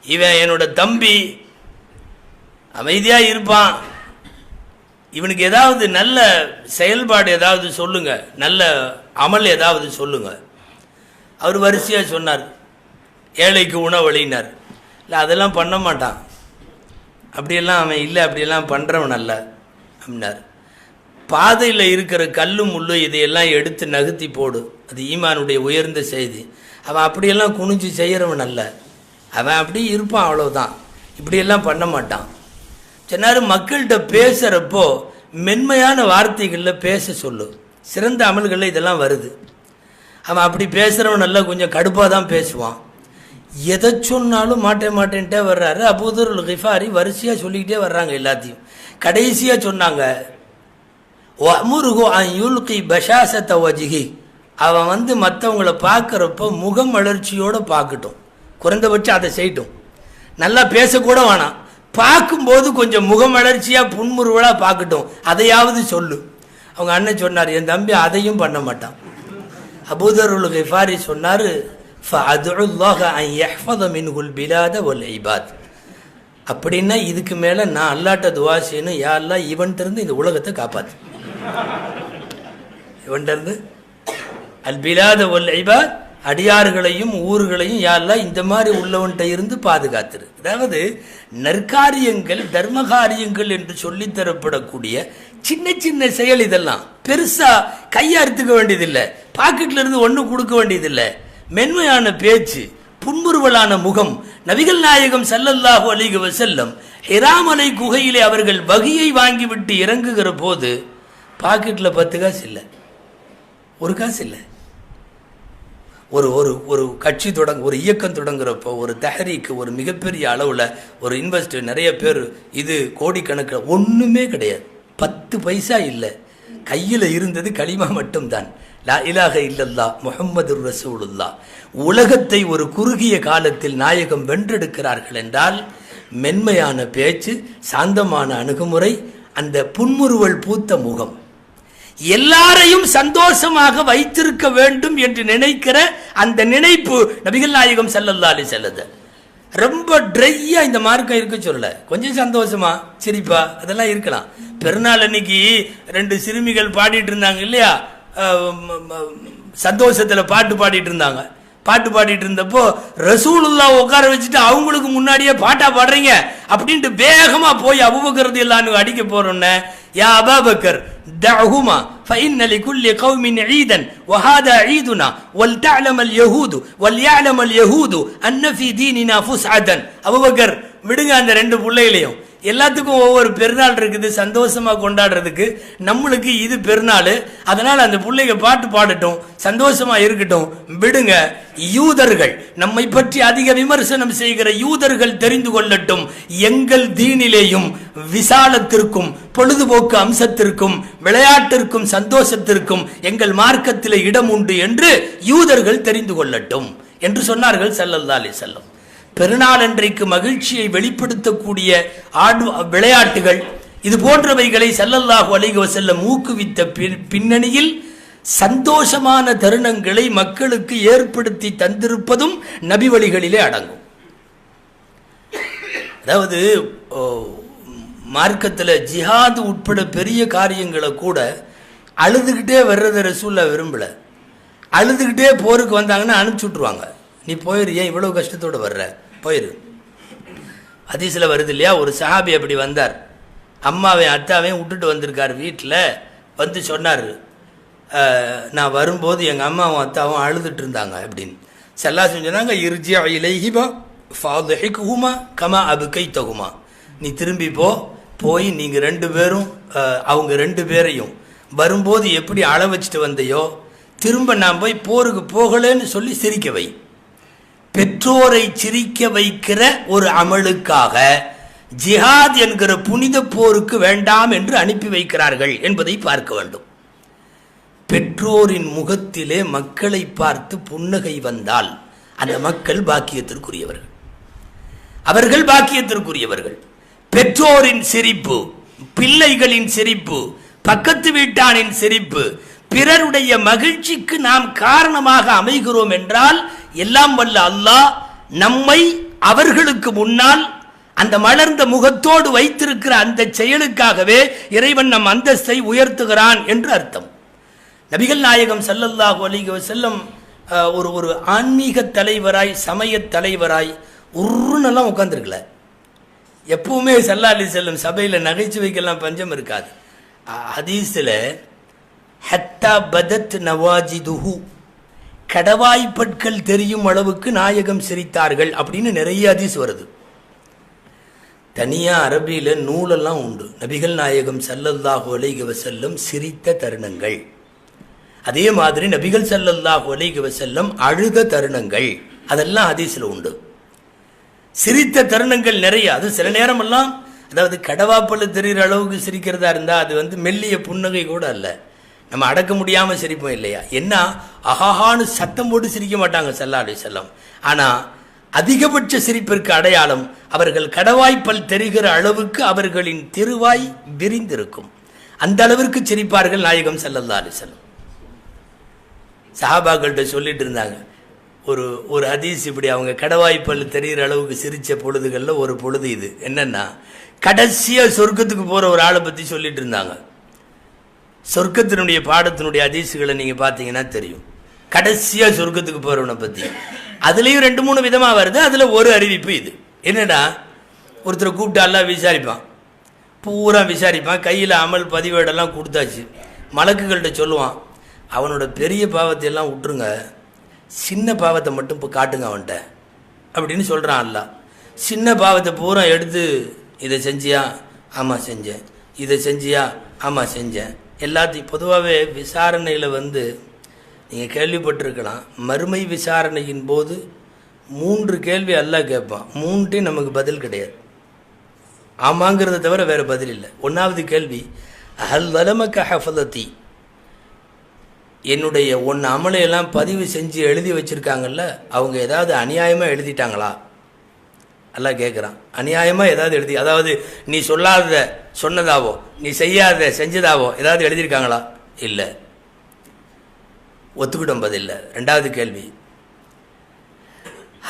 இவன் என்னோட தம்பி, அமைதியாக இருப்பான், இவனுக்கு ஏதாவது நல்ல செயல்பாடு ஏதாவது சொல்லுங்க, நல்ல அமல் ஏதாவது சொல்லுங்க. அவர் வரிசையாக சொன்னார். ஏழைக்கு உணவளினார். இல்லை அதெல்லாம் பண்ண மாட்டான், அப்படியெல்லாம் அவன் இல்லை, அப்படியெல்லாம் பண்ணுறவன் அல்ல அப்படின்னார். பாதையில் இருக்கிற கல்லு முள்ளு இதையெல்லாம் எடுத்து நகர்த்தி போடு, அது ஈமானுடைய உயர்ந்த செய்தி. அவன் அப்படியெல்லாம் குனிஞ்சு செய்கிறவன் அல்ல, அவன் அப்படி இருப்பான், அவ்வளோதான், இப்படியெல்லாம் பண்ண மாட்டான். சொன்னார், மக்கள்கிட்ட பேசுகிறப்போ மென்மையான வார்த்தைகளில் பேச சொல்லு, சிறந்த அமல்களில் இதெல்லாம் வருது. அவன் அப்படி பேசுகிறவன் நல்லா கொஞ்சம் கடுப்பாக தான் பேசுவான், எதை சொன்னாலும் மாட்டேன்ட்டே வர்றாரு. அபூதருல் கிஃபாரி வரிசையாக சொல்லிக்கிட்டே வர்றாங்க எல்லாத்தையும். கடைசியாக சொன்னாங்க, வஅமுருஹு அன் யுல்கி பஷாஸத வஜ்ஹி, அவன் மற்றவங்களை பார்க்குறப்போ முகம் வளர்ச்சியோடு பார்க்கட்டும், குறைந்தபட்சம் அதை செய்யட்டும். நல்லா பேசக்கூட வேணாம், பார்க்கும்போது கொஞ்சம் முகம் வளர்ச்சியாக புன்முறுவலாக பார்க்கட்டும், அதையாவது சொல்லு. அவங்க அண்ணன் சொன்னார், என் தம்பி அதையும் பண்ண மாட்டான். அபூதருல் கிஃபாரி சொன்னார், ஃபஅதுல்லாஹ அன் யஹ்ஃபத மின்ஹுல் பிலாத வல் இபாத். அப்படின்னா இதுக்கு மேலே நான் அல்லாட்ட துவா செய்யணும், யா அல்லாஹ் இவன்கிட்ட இந்த உலகத்தை காப்பாற்று, இவன்கிட்ட அல் பிலாத வல் இபாத், அடியார்களையும் ஊர்களையும் யா அல்லாஹ் இந்த மாதிரி உள்ளவன்கிட்ட இருந்து பாதுகாத்துரு. அதாவது நற்காரியங்கள், தர்மகாரியங்கள் என்று சொல்லித்தரப்படக்கூடிய சின்ன சின்ன செயல், இதெல்லாம் பெருசா கையறுத்துக்க வேண்டியதில்லை, பாக்கெட்ல இருந்து ஒன்று கொடுக்க வேண்டியதில்லை. மென்மையான பேச்சு, புன்முறுவலான முகம். நபிகள் நாயகம் ஸல்லல்லாஹு அலைஹி வஸல்லம் ஹிராமலை குகையிலே அவர்கள் வகியை வாங்கிவிட்டு இறங்குகிற போது பாக்கெட்டில் 10 காசு இல்லை, ஒரு காசு இல்லை. ஒரு ஒரு ஒரு கட்சி ஒரு இயக்கம் தொடங்குறப்போ, ஒரு தஹரீக்கு, ஒரு மிகப்பெரிய அளவில் ஒரு இன்வெஸ்ட், நிறைய பேர், இது கோடிக்கணக்கில், ஒன்றுமே கிடையாது, 10 பைசா இல்லை. கையில் இருந்தது களிமா மட்டும்தான், லா இலாஹ இல்லல்லாஹ் முஹம்மதுர் ரசூலுல்லாஹ். உலகத்தை ஒரு குறுகிய காலத்தில் நாயகம் வென்றெடுக்கிறார்கள் என்றால் மென்மையான பேச்சு, சாந்தமான அணுகுமுறை, அந்த புன்முறுவல் பூத்த முகம், எல்லாரையும் சந்தோஷமாக வைத்திருக்க வேண்டும் என்று நினைக்கிற அந்த நினைப்பு நபிகள் நாயகம் ஸல்லல்லாஹு அலைஹி வஸல்லம். ரொம்ப ட்ரையா இந்த மார்க்கம் இருக்க சொல்லல, கொஞ்சம் சந்தோஷமா சிரிப்பா அதெல்லாம் இருக்கலாம். பெருநாள் அன்னைக்கு 2 சிறுமிகள் பாடிட்டு இருந்தாங்க இல்லையா, சந்தோஷத்துல பாட்டு பாடிட்டு இருந்தாங்க. பாட்டு பாடிட்டு இருந்தப்போ ரசூலுல்லாஹ் உட்கார வச்சுட்டு அவங்களுக்கு முன்னாடியே பாட்டா பாடுறீங்க அப்படின்ட்டு வேகமா போய் அபூபக்கர் ரலியல்லாஹு அடிக்க போறோன்னே, யா அபூபக்கர் தஅஹுமா فإن لكل قوم عيدا وهذا عيدنا ولتعلم اليهود وليعلم اليهود أن في ديننا فسعة. அபூபக்கர் விடுங்க அந்த 2 பிள்ளைகளையும், எல்லாத்துக்கும் ஒவ்வொரு பெருநாள் இருக்குது சந்தோஷமா கொண்டாடுறதுக்கு, நம்மளுக்கு இது பெருநாள், அதனால அந்த பிள்ளைங்க பாட்டு பாடட்டும் சந்தோஷமா இருக்கட்டும் விடுங்க. யூதர்கள் நம்மை பற்றி அதிக விமர்சனம் செய்கிற யூதர்கள் தெரிந்து கொள்ளட்டும், எங்கள் தீனிலேயும் விசாலத்திற்கும் பொழுதுபோக்கு அம்சத்திற்கும் விளையாட்டிற்கும் சந்தோஷத்திற்கும் எங்கள் மார்க்கத்தில் இடம் உண்டு என்று யூதர்கள் தெரிந்து கொள்ளட்டும் என்று சொன்னார்கள் ஸல்லல்லாஹு அலைஹி வஸல்லம். பெருநாள் அன்றைக்கு மகிழ்ச்சியை வெளிப்படுத்தக்கூடிய விளையாட்டுகள் இது போன்றவைகளை ஸல்லல்லாஹு அலைஹி வஸல்லம் ஊக்குவித்த பின்னணியில் சந்தோஷமான தருணங்களை மக்களுக்கு ஏற்படுத்தி தந்திருப்பதும் நபி வழிகளிலே அடங்கும். அதாவது மார்க்கத்தில் ஜிஹாது உட்பட பெரிய காரியங்களை கூட அழுதுகிட்டே வர்றதை ரசூலுல்லாஹ் விரும்பல. அழுதுகிட்டே போருக்கு வந்தாங்கன்னா அனுப்பிச்சு விட்ருவாங்க, நீ போயிரு, ஏன் இவ்வளவு கஷ்டத்தோடு வர்ற, போயிரு. ஹதீஸ்ல வருது இல்லையா, ஒரு சஹாபி அப்படி வந்தார், அம்மாவையும் அத்தாவையும் விட்டுட்டு வந்திருக்கார், வீட்டில் வந்து சொன்னார், நான் வரும்போது எங்கள் அம்மாவும் அத்தாவும் அழுதுட்டு இருந்தாங்க அப்படின்னு. ஸல்லல்லாஹு அலைஹி சொன்னாங்க, இர்ஜிஅ இலைஹிமா ஃபஅத்ஹிக்ஹுமா கமா அப்கைதஹுமா, நீ திரும்பி போய் நீங்கள் 2 பேரும் அவங்க 2 பேரையும் வரும்போது எப்படி அழ வச்சுட்டு வந்தையோ திரும்ப நான் போய் போருக்கு போகலன்னு சொல்லி சிரிக்க வை. பெற்றோரை சிரிக்க வைக்கிற ஒரு அமலுக்காக ஜிஹாத் என்கிற புனித போருக்கு வேண்டாம் என்று அனுப்பி வைக்கிறார்கள் என்பதை பார்க்க வேண்டும். பெற்றோரின் முகத்திலே மக்களை பார்த்து புன்னகை வந்தால் அந்த மக்கள் பாக்கியத்திற்குரியவர்கள், அவர்கள் பாக்கியத்திற்குரியவர்கள். பெற்றோரின் சிரிப்பு, பிள்ளைகளின் சிரிப்பு, பக்கத்து வீட்டானின் சிரிப்பு, பிறருடைய மகிழ்ச்சிக்கு நாம் காரணமாக அமைகிறோம் என்றால் எல்லாம் வல்ல அல்லாஹ் நம்மை அவர்களுக்கு முன்னால் அந்த மலர்ந்த முகத்தோடு வைத்திருக்கிற அந்த செயலுக்காகவே இறைவன் நம் அந்தஸ்தை உயர்த்துகிறான் என்று அர்த்தம். நபிகள் நாயகம் ஸல்லல்லாஹு அலைஹி வஸல்லம் ஒரு ஆன்மீக தலைவராய் சமய தலைவராய் உருன்னெல்லாம் உட்கார்ந்துருக்கல. எப்பவுமே ஸல்லல்லாஹு அலைஹி வஸல்லம் சபையில் நகைச்சுவைக்கெல்லாம் பஞ்சம் இருக்காது. ஹதீஸ்ல ஹத்தா பதத் நவாஜிதுஹு, கடவாய்ப்பற்கள் தெரியும் அளவுக்கு நாயகம் சிரித்தார்கள் அப்படின்னு நிறைய ஹதீஸ் வருது. தனியா அரபியில நூலெல்லாம் உண்டு, நபிகள் நாயகம் ஸல்லல்லாஹு அலைஹி வஸல்லம் சிரித்த தருணங்கள், அதே மாதிரி நபிகள் ஸல்லல்லாஹு அலைஹி வஸல்லம் அழுத தருணங்கள், அதெல்லாம் ஹதீஸ்ல உண்டு. சிரித்த தருணங்கள் நிறைய. அது சில நேரம் எல்லாம், அதாவது கடவாப்பல் தெரிகிற அளவுக்கு சிரிக்கிறதா இருந்தா அது மெல்லிய புன்னகை கூட அல்ல, நம்ம அடக்க முடியாம சிரிப்போம் இல்லையா. என்ன அஹாஹான்னு சத்தம் போட்டு சிரிக்க மாட்டாங்க ஸல்லல்லாஹு அலைஹி வஸல்லம். ஆனா அதிகபட்ச சிரிப்பிற்கு அடையாளம் அவர்கள் கடவாய்ப்பல் தெரிகிற அளவுக்கு அவர்களின் திருவாய் விரிந்திருக்கும், அந்த அளவிற்கு சிரிப்பார்கள் நாயகம் ஸல்லல்லாஹு அலைஹி வஸல்லம். சஹாபாக்கள்கிட்ட சொல்லிட்டு இருந்தாங்க, ஒரு ஹதீஸ் இப்படி அவங்க கடவாய்ப்பல் தெரிகிற அளவுக்கு சிரிச்ச பொழுதுகள்ல ஒரு பொழுது இது என்னன்னா, கடைசியா சொர்க்கத்துக்கு போற ஒரு ஆளை பத்தி சொல்லிட்டு இருந்தாங்க. சொர்க்கத்தினுடைய பாடத்தினுடைய ஹதீஸ்களை நீங்க பாத்தீங்கன்னா தெரியும், கடைசியா சொர்க்கத்துக்கு போறவனை பத்தி. அதுலயும் 2-3 விதமா வருது. அதுல ஒரு அறிவிப்பு இது என்னடா, ஒருத்தரை கூப்பிட்டு எல்லாம் விசாரிப்பான், பூரா விசாரிப்பான், கையில அமல் பதிவேடெல்லாம் கொடுத்தாச்சு, மலக்குகள்கிட்ட சொல்லுவான், அவனோட பெரிய பாவத்தை எல்லாம் விட்டுருங்க, சின்ன பாவத்தை மட்டும் இப்போ காட்டுங்க அவன்கிட்ட அப்படின்னு சொல்றான் அல்லாஹ். சின்ன பாவத்தை பூரா எடுத்து, இதை செஞ்சியா, ஆமா செஞ்சேன், இதை செஞ்சியா, ஆமா செஞ்சேன், எல்லாத்தையும். பொதுவாகவே விசாரணையில் நீங்கள் கேள்விப்பட்டிருக்கலாம், மறுமை விசாரணையின் போது 3 கேள்வி அல்லாஹ் கேட்பான், 3ட்டையும் நமக்கு பதில் கிடையாது, ஆமாங்கிறத தவிர வேற பதில் இல்லை. 1வது கேள்வி, அஹல் வலமக்க ஹஃபலதி, என்னுடைய அமலையெல்லாம் பதிவு செஞ்சு எழுதி வச்சிருக்காங்கல்ல, அவங்க ஏதாவது அநியாயமாக எழுதிட்டாங்களா அல்லாஹ் கேட்குறான். அநியாயமாக ஏதாவது எழுதி, அதாவது நீ சொல்லாத சொன்னதாவோ நீ செய்யாத செஞ்சதாவோ ஏதாவது எழுதியிருக்காங்களா? இல்லை, ஒத்துக்கிடும் பதில் இல்லை. 2வது கேள்வி,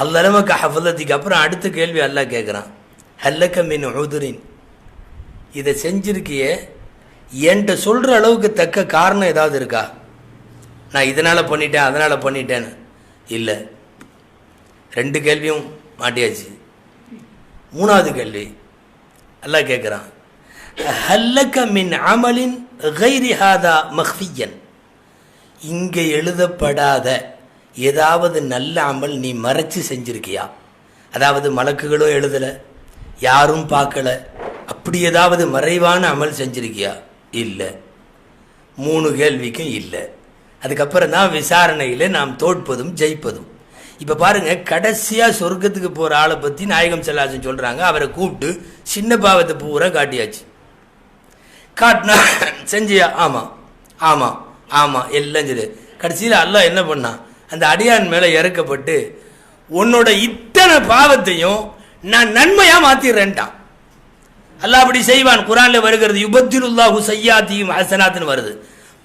அல்லமக்க ஹஃபலத்திக்கு அப்புறம் அடுத்த கேள்வி அல்லாஹ் கேட்குறான், ஹல்லக்க மின் உதுரின், இதை செஞ்சிருக்கியே என்கிட்ட சொல்கிற அளவுக்கு தக்க காரணம் ஏதாவது இருக்கா? நான் இதனால் பண்ணிட்டேன் அதனால் பண்ணிட்டேன்னு இல்லை. 2 கேள்வியும் மாட்டியாச்சு. 3வது கேள்வி அல்லாஹ் கேட்குறான், ஹல்லக்க மின் அமலின் கைரி ஹாதா மஹ்ஃபியன், இங்கே எழுதப்படாத ஏதாவது நல்ல அமல் நீ மறைச்சு செஞ்சிருக்கியா? அதாவது மலக்குகளும் எழுதலை, யாரும் பார்க்கல, அப்படி ஏதாவது மறைவான அமல் செஞ்சிருக்கியா? இல்லை. 3 கேள்விக்கும் இல்லை. அதுக்கப்புறம் தான் விசாரணையில் நாம் தோற்பதும் ஜெயிப்பதும். இப்போ பாருங்க, கடைசியாக சொர்க்கத்துக்கு போகிற ஆளை பற்றி நாயகம் ஸல்லல்லாஹு சொல்கிறாங்க. அவரை கூப்பிட்டு சின்ன பாவத்தை பூரா காட்டியாச்சு. காட்டினா செஞ்சியா? ஆமாம் ஆமாம் ஆமாம் எல்லாம் சரி. கடைசியில் அல்லாஹ் என்ன பண்ணான், அந்த அடியான் மேலே இறக்கப்பட்டு உன்னோட இத்தனை பாவத்தையும் நான் நன்மையாக மாற்றிடுறேன்ட்டான். அல்லாஹ் அப்படி செய்வான். குர்ஆன்ல வருகிறது, யுபத்திலுல்லாஹு சய்யாத்திஹிம் ஹஸனாத்னு வருது.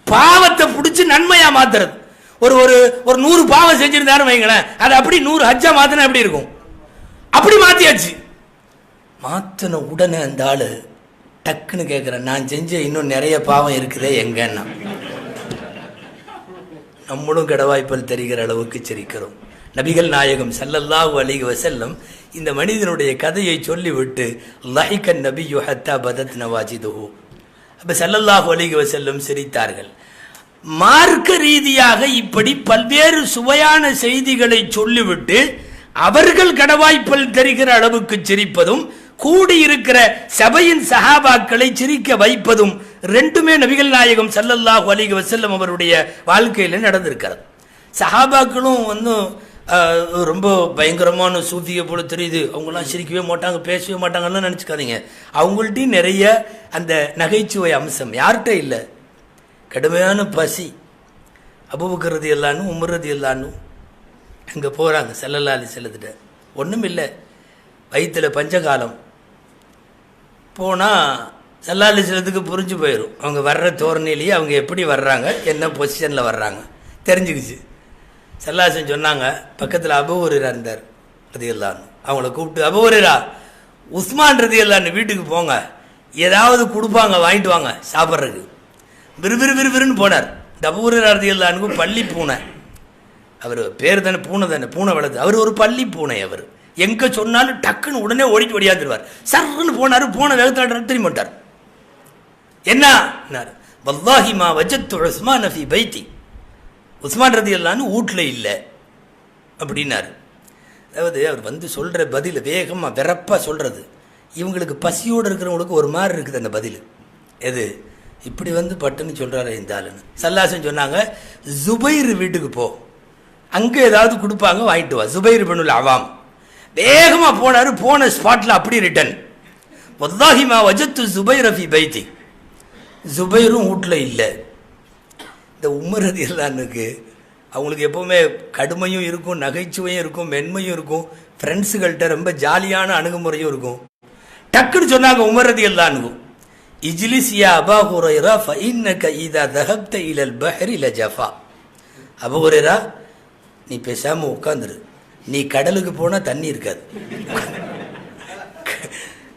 பாவத்தை பிடிச்சி நன்மையாக மாற்றுறது. ஒரு ஒரு ஒரு 100 பாவம் செஞ்சிருந்தாரு வைங்களேன், அது அப்படி 100 ஹஜ்ஜா மாற்றினா எப்படி இருக்கும்? அப்படி மாற்றியாச்சு. மாற்றின உடனே அந்த ஆள் டக்குன்னு கேட்குறேன், நான் செஞ்ச இன்னும் நிறைய பாவம் இருக்குதே எங்கன்னா? நம்மளும் கடவாய்ப்பல் தெரிகிற அளவுக்கு சிரிக்கிறோம். நபிகள் நாயகம் ஸல்லல்லாஹு அலைஹி வஸல்லம் இந்த மனிதனுடைய கதையை சொல்லிவிட்டு லஹிகன் நபியு ஹத்தா பதத் நவாஜிதுஹு, அப்போ ஸல்லல்லாஹு அலைஹி வஸல்லம் சிரித்தார்கள். மார்க்க ரீதியாக இப்படி பல்வேறு சுவையான செய்திகளை சொல்லிவிட்டு அவர்கள் கடவாய்ப்பல் தெரிகிற அளவுக்கு சிரிப்பதும், கூடியிருக்கிற சபையின் சஹாபாக்களை சிரிக்க வைப்பதும் 2மே நபிகள் நாயகம் ஸல்லல்லாஹு அலைஹி வஸல்லம் அவருடைய வாழ்க்கையில் நடந்திருக்கிறது. சஹாபாக்களும் ரொம்ப பயங்கரமான சூஃபியை போல தெரியுது, அவங்களாம் சிரிக்கவே மாட்டாங்க, பேசவே மாட்டாங்கன்னு நினச்சிக்காதீங்க. அவங்கள்ட்டையும் நிறைய அந்த நகைச்சுவை அம்சம் யார்கிட்ட இல்லை. கடுமையான பசி. அபூபக்கர் ரலியல்லாஹு, உமர் ரலியல்லாஹு அங்கே போகிறாங்க ஸல்லல்லாஹு அலைஹி வஸல்லத்திட்ட. ஒன்றும் இல்லை, வயிற்றில் பஞ்சகாலம். போனால் ஸல்லல்லாஹு அலைஹி வஸல்லத்துக்கு புரிஞ்சு போயிடும், அவங்க வர்ற தோரணையிலேயே அவங்க எப்படி வர்றாங்க, என்ன பொசிஷனில் வர்றாங்க தெரிஞ்சுக்கிச்சு. ஸல்லல்லாஹு அலைஹி வஸல்லம் சொன்னாங்க, பக்கத்தில் அபூ ஹுரைரா இருந்தார் ரலியல்லாஹு, அவங்கள கூப்பிட்டு, அபூ ஹுரைரா, உஸ்மான் ரலியல்லாஹு வீட்டுக்கு போங்க, ஏதாவது கொடுப்பாங்க வாங்கிட்டு வாங்க சாப்பிட்றதுக்கு. விறுவிறுன்னு போனார். இந்த அபூ ஹுரைரா ரலியல்லாஹு பள்ளி பூனை, அவர் பேர் தானே பூனை தானே, பூனை வளர்த்து, அவர் ஒரு பள்ளி பூனை. அவர் எங்கே சொன்னாலும் டக்குன்னு உடனே ஓடிட்டு ஓடியாந்துருவார். சர்ன்னு போனார், போன வேகத்தில் திரும்பி மாட்டார். என்ன வல்லாஹி மா வஜத்து உஸ்மான் ஃபீ பைத்தி, உஸ்மான் ரலியல்லாஹு வீட்டில் இல்லை அப்படின்னாரு. அதாவது அவர் சொல்கிற பதில் வேகமாக வெறப்பாக சொல்கிறது, இவங்களுக்கு பசியோடு இருக்கிறவங்களுக்கு ஒரு மாதிரி இருக்குது அந்த பதில். எது இப்படி பட்டுன்னு சொல்கிறாரு இந்த ஆளுன்னு. ஸல்லல்லாஹு அலைஹி வஸல்லம் சொன்னாங்க, ஜுபைர் வீட்டுக்கு போ, அங்கே ஏதாவது கொடுப்பாங்க வாங்கிட்டு வா. ஜுபைர் இப்னுல் அவாம் வேகமாக போனார். போன ஸ்பாட்டில் அப்படி ரிட்டன். வல்லாஹி மா வஜத்து ஜுபைர ஃபீ பைத்தி, ஜுபைரும் வீட்டில் இல்லை. இந்த உமர் ரலியல்லாஹுக்கு அவங்களுக்கு எப்போவுமே கடுமையும் இருக்கும், நகைச்சுவையும் இருக்கும், மென்மையும் இருக்கும், ஃப்ரெண்ட்ஸுகள்கிட்ட ரொம்ப ஜாலியான அணுகுமுறையும் இருக்கும். டக்குன்னு சொன்னாங்க உமர் ரலியல்லாஹு, இஜ்லிஸ் யா அபா ஹுரைரா ஃபஇன்னக இதா தஹப்த இலல் பஹ்ரி லஜஃபா. அபூ ஹுரைரா, நீ பேசாமல் உட்காந்துரு, நீ கடலுக்கு போனால் தண்ணி இருக்காது.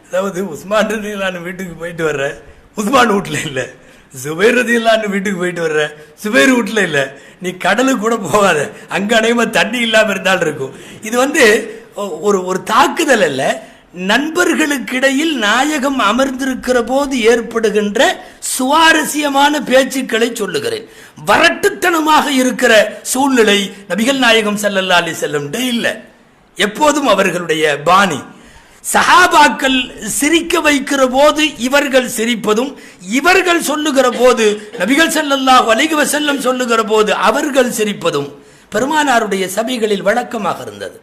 அதாவது உஸ்மான் ரலியல்லாஹு வீட்டுக்கு போயிட்டு வர்ற, உஸ்மான் வீட்டில் இல்லை. ஜுபைர் ரலியல்லாஹு வீட்டுக்கு போயிட்டு வர்ற, ஜுபைர் வீட்டில் இல்லை. நீ கடலுக்கு கூட போகாத, அங்கே அநேகமாக தண்ணி இல்லாமல் இருந்தாலும் இருக்கும். இது ஒரு தாக்குதல் அல்ல, நண்பர்களுக்கிடையில் நாயகம் அமர்ந்திருக்கிற போது ஏற்படுகின்ற சுவாரஸ்யமான பேச்சுக்களை சொல்லுகிறேன். வரட்டுத்தனமாக இருக்கிற சூழ்நிலை நபிகள் நாயகம் ஸல்லல்லாஹு அலைஹி வஸல்லம் இல்லை. எப்போதும் அவர்களுடைய பாணி. சஹாபாக்கள் சிரிக்க வைக்கிற போது இவர்கள் சிரிப்பதும், இவர்கள் சொல்லுகிற போது நபிகள் ஸல்லல்லாஹு அலைஹி வஸல்லம் சொல்லுகிற போது அவர்கள் சிரிப்பதும் பெருமானாருடைய சபைகளில் வழக்கமாக இருந்தது.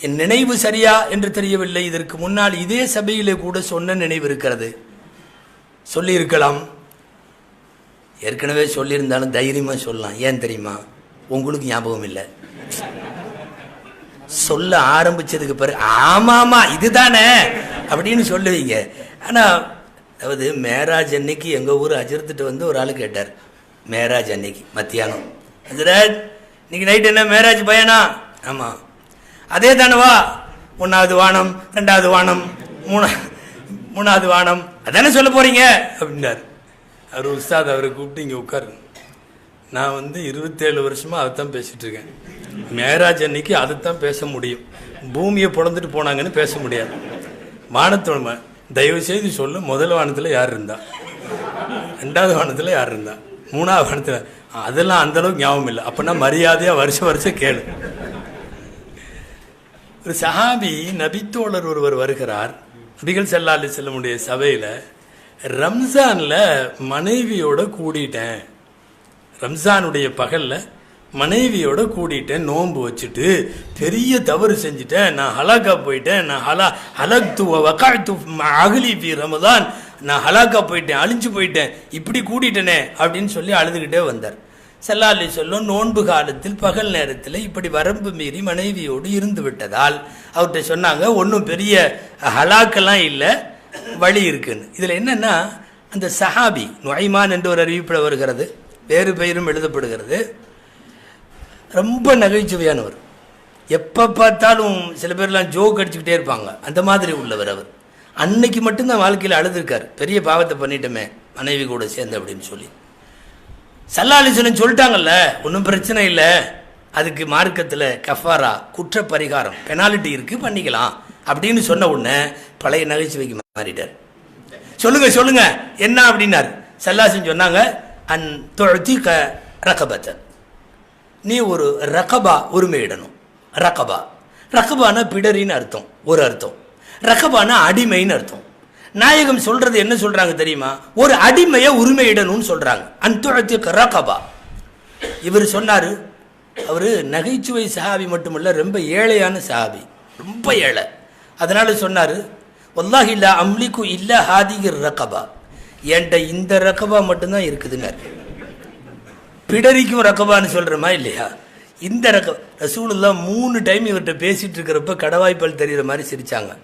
என் நினைவு சரியா என்று தெரியவில்லை, இதற்கு முன்னால் இதே சபையிலே கூட சொன்ன நினைவு இருக்கிறது. சொல்லியிருக்கலாம், ஏற்கனவே சொல்லியிருந்தாலும் தைரியமாக சொல்லலாம். ஏன் தெரியுமா? உங்களுக்கு ஞாபகம் இல்லை. சொல்ல ஆரம்பிச்சதுக்கு பிறகு ஆமாமா இதுதானே அப்படின்னு சொல்லுவீங்க. ஆனால் அதாவது மேராஜ் அன்னைக்கு எங்கள் ஊர் அஜர்த்துட்டு ஒரு ஆள் கேட்டார். மேராஜ் அன்னைக்கு மத்தியானம், ஹஜ்ரத் இன்னைக்கு நைட் என்ன மேராஜ் பயனா? ஆமாம். அதே தானவா? 1வது வானம், 2வது வானம், 3வது வானம், அதானே சொல்ல போறீங்க அப்படின்னாரு. அவர் உஸ்தாத் அவரை கூப்பிட்டு இங்கே உட்காரு, நான் 27 வருஷமா அதைத்தான் பேசிட்டு இருக்கேன். மேராஜ் அன்னைக்கு அதைத்தான் பேச முடியும், பூமியை பிளந்துட்டு போனாங்கன்னு பேச முடியாது. வானத்தோட தயவு செய்து சொல்லு, முதல் வானத்தில் யார் இருந்தா, 2வது வானத்தில் யார் இருந்தா, 3வது வானத்தில், அதெல்லாம் அந்த அளவுக்கு ஞாபகம் இல்லை. அப்படின்னா மரியாதையா வருஷம் கேளு. ஒரு சஹாபி நபித்தோழர் ஒருவர் வருகிறார். நபிகள் ஸல்லல்லாஹு அலைஹி வஸல்லமுடைய சபையில ரம்ஜான்ல மனைவியோட கூடிட்டேன், ரம்ஜானுடைய பகல்ல மனைவியோட கூடிட்டேன், நோன்பு வச்சுட்டு பெரிய தவறு செஞ்சுட்டேன், நான் ஹலாக்கா போயிட்டேன், நான் ஹலக்து வகாத்து அஹ்லி ஃபி ரமதான், நான் ஹலாக்கா போயிட்டேன், அழிஞ்சு போயிட்டேன், இப்படி கூடிட்டேனே அப்படின்னு சொல்லி அழுதுகிட்டே வந்தார். ஸல்லல்லாஹு அலைஹி வஸல்லம் நோன்பு காலத்தில் பகல் நேரத்தில் இப்படி வரம்பு மீறி மனைவியோடு இருந்து விட்டதால் அவர்கிட்ட சொன்னாங்க, ஒன்றும் பெரிய ஹலாக்கெல்லாம் இல்லை, வழி இருக்குன்னு. இதில் என்னன்னா, அந்த சஹாபி நுஐமான் என்று ஒரு அறிவிப்பில் வருகிறது, வேறு பெயரும் எழுதப்படுகிறது, ரொம்ப நகைச்சுவையானவர். எப்போ பார்த்தாலும் சில பேர்லாம் ஜோக் அடிச்சுக்கிட்டே இருப்பாங்க, அந்த மாதிரி உள்ளவர் அவர். அன்னைக்கு மட்டும்தான் வாழ்க்கையில் அழுதுருக்கார், பெரிய பாவத்தை பண்ணிட்டோமே மனைவி கூட சேர்ந்து அப்படின்னு சொல்லி. ஸல்லல்லாஹு அலைஹி வஸல்லம் சொல்லிட்டாங்கல்ல, ஒன்றும் பிரச்சனை இல்லை, அதுக்கு மார்க்கத்தில் கஃபாரா குற்ற பரிகாரம் பெனாலிட்டி இருக்கு, பண்ணிக்கலாம் அப்படின்னு சொன்ன உடனே பழைய நகைச்சுவைக்கு மாறிட்டார். சொல்லுங்க சொல்லுங்க என்ன அப்படின்னாரு. ஸல்லல்லாஹு அலைஹி வஸல்லம் சொன்னாங்க, அன் துஅதிக ரகபத்தன், நீ ஒரு ரகபா உரிமையிடணும். ரகபா, ரகபானா பிடரின்னு அர்த்தம், ஒரு அர்த்தம். ரகபானா அடிமைன்னு அர்த்தம். நாயகம் சொல்றது என்ன சொல்றாங்க தெரியுமா? ஒரு அடிமையை உரிமையிடணும்னு சொல்றாங்க. அன்துஅதிக ரகபா. இவர் சொன்னாரு, அவரு நகைச்சுவை சஹாபி மட்டுமல்ல, ரொம்ப ஏழையான சஹாபி, ரொம்ப ஏழை. அதனால சொன்னாரு, வல்லாஹி லா அம்லிகு இல்லா ஹாதிஹி ரகபா, என்கிட்ட இந்த ரகபா மட்டும்தான் இருக்குதுன்னாரு. பிடரிக்கும் ரகபான்னு சொல்றமா இல்லையா? இந்த ரசூலுல்லாஹ் 3 டைம் இவர்கிட்ட பேசிட்டு இருக்கிறப்ப கடவாய்ப்பல் தெரிகிற மாதிரி சிரிச்சாங்க.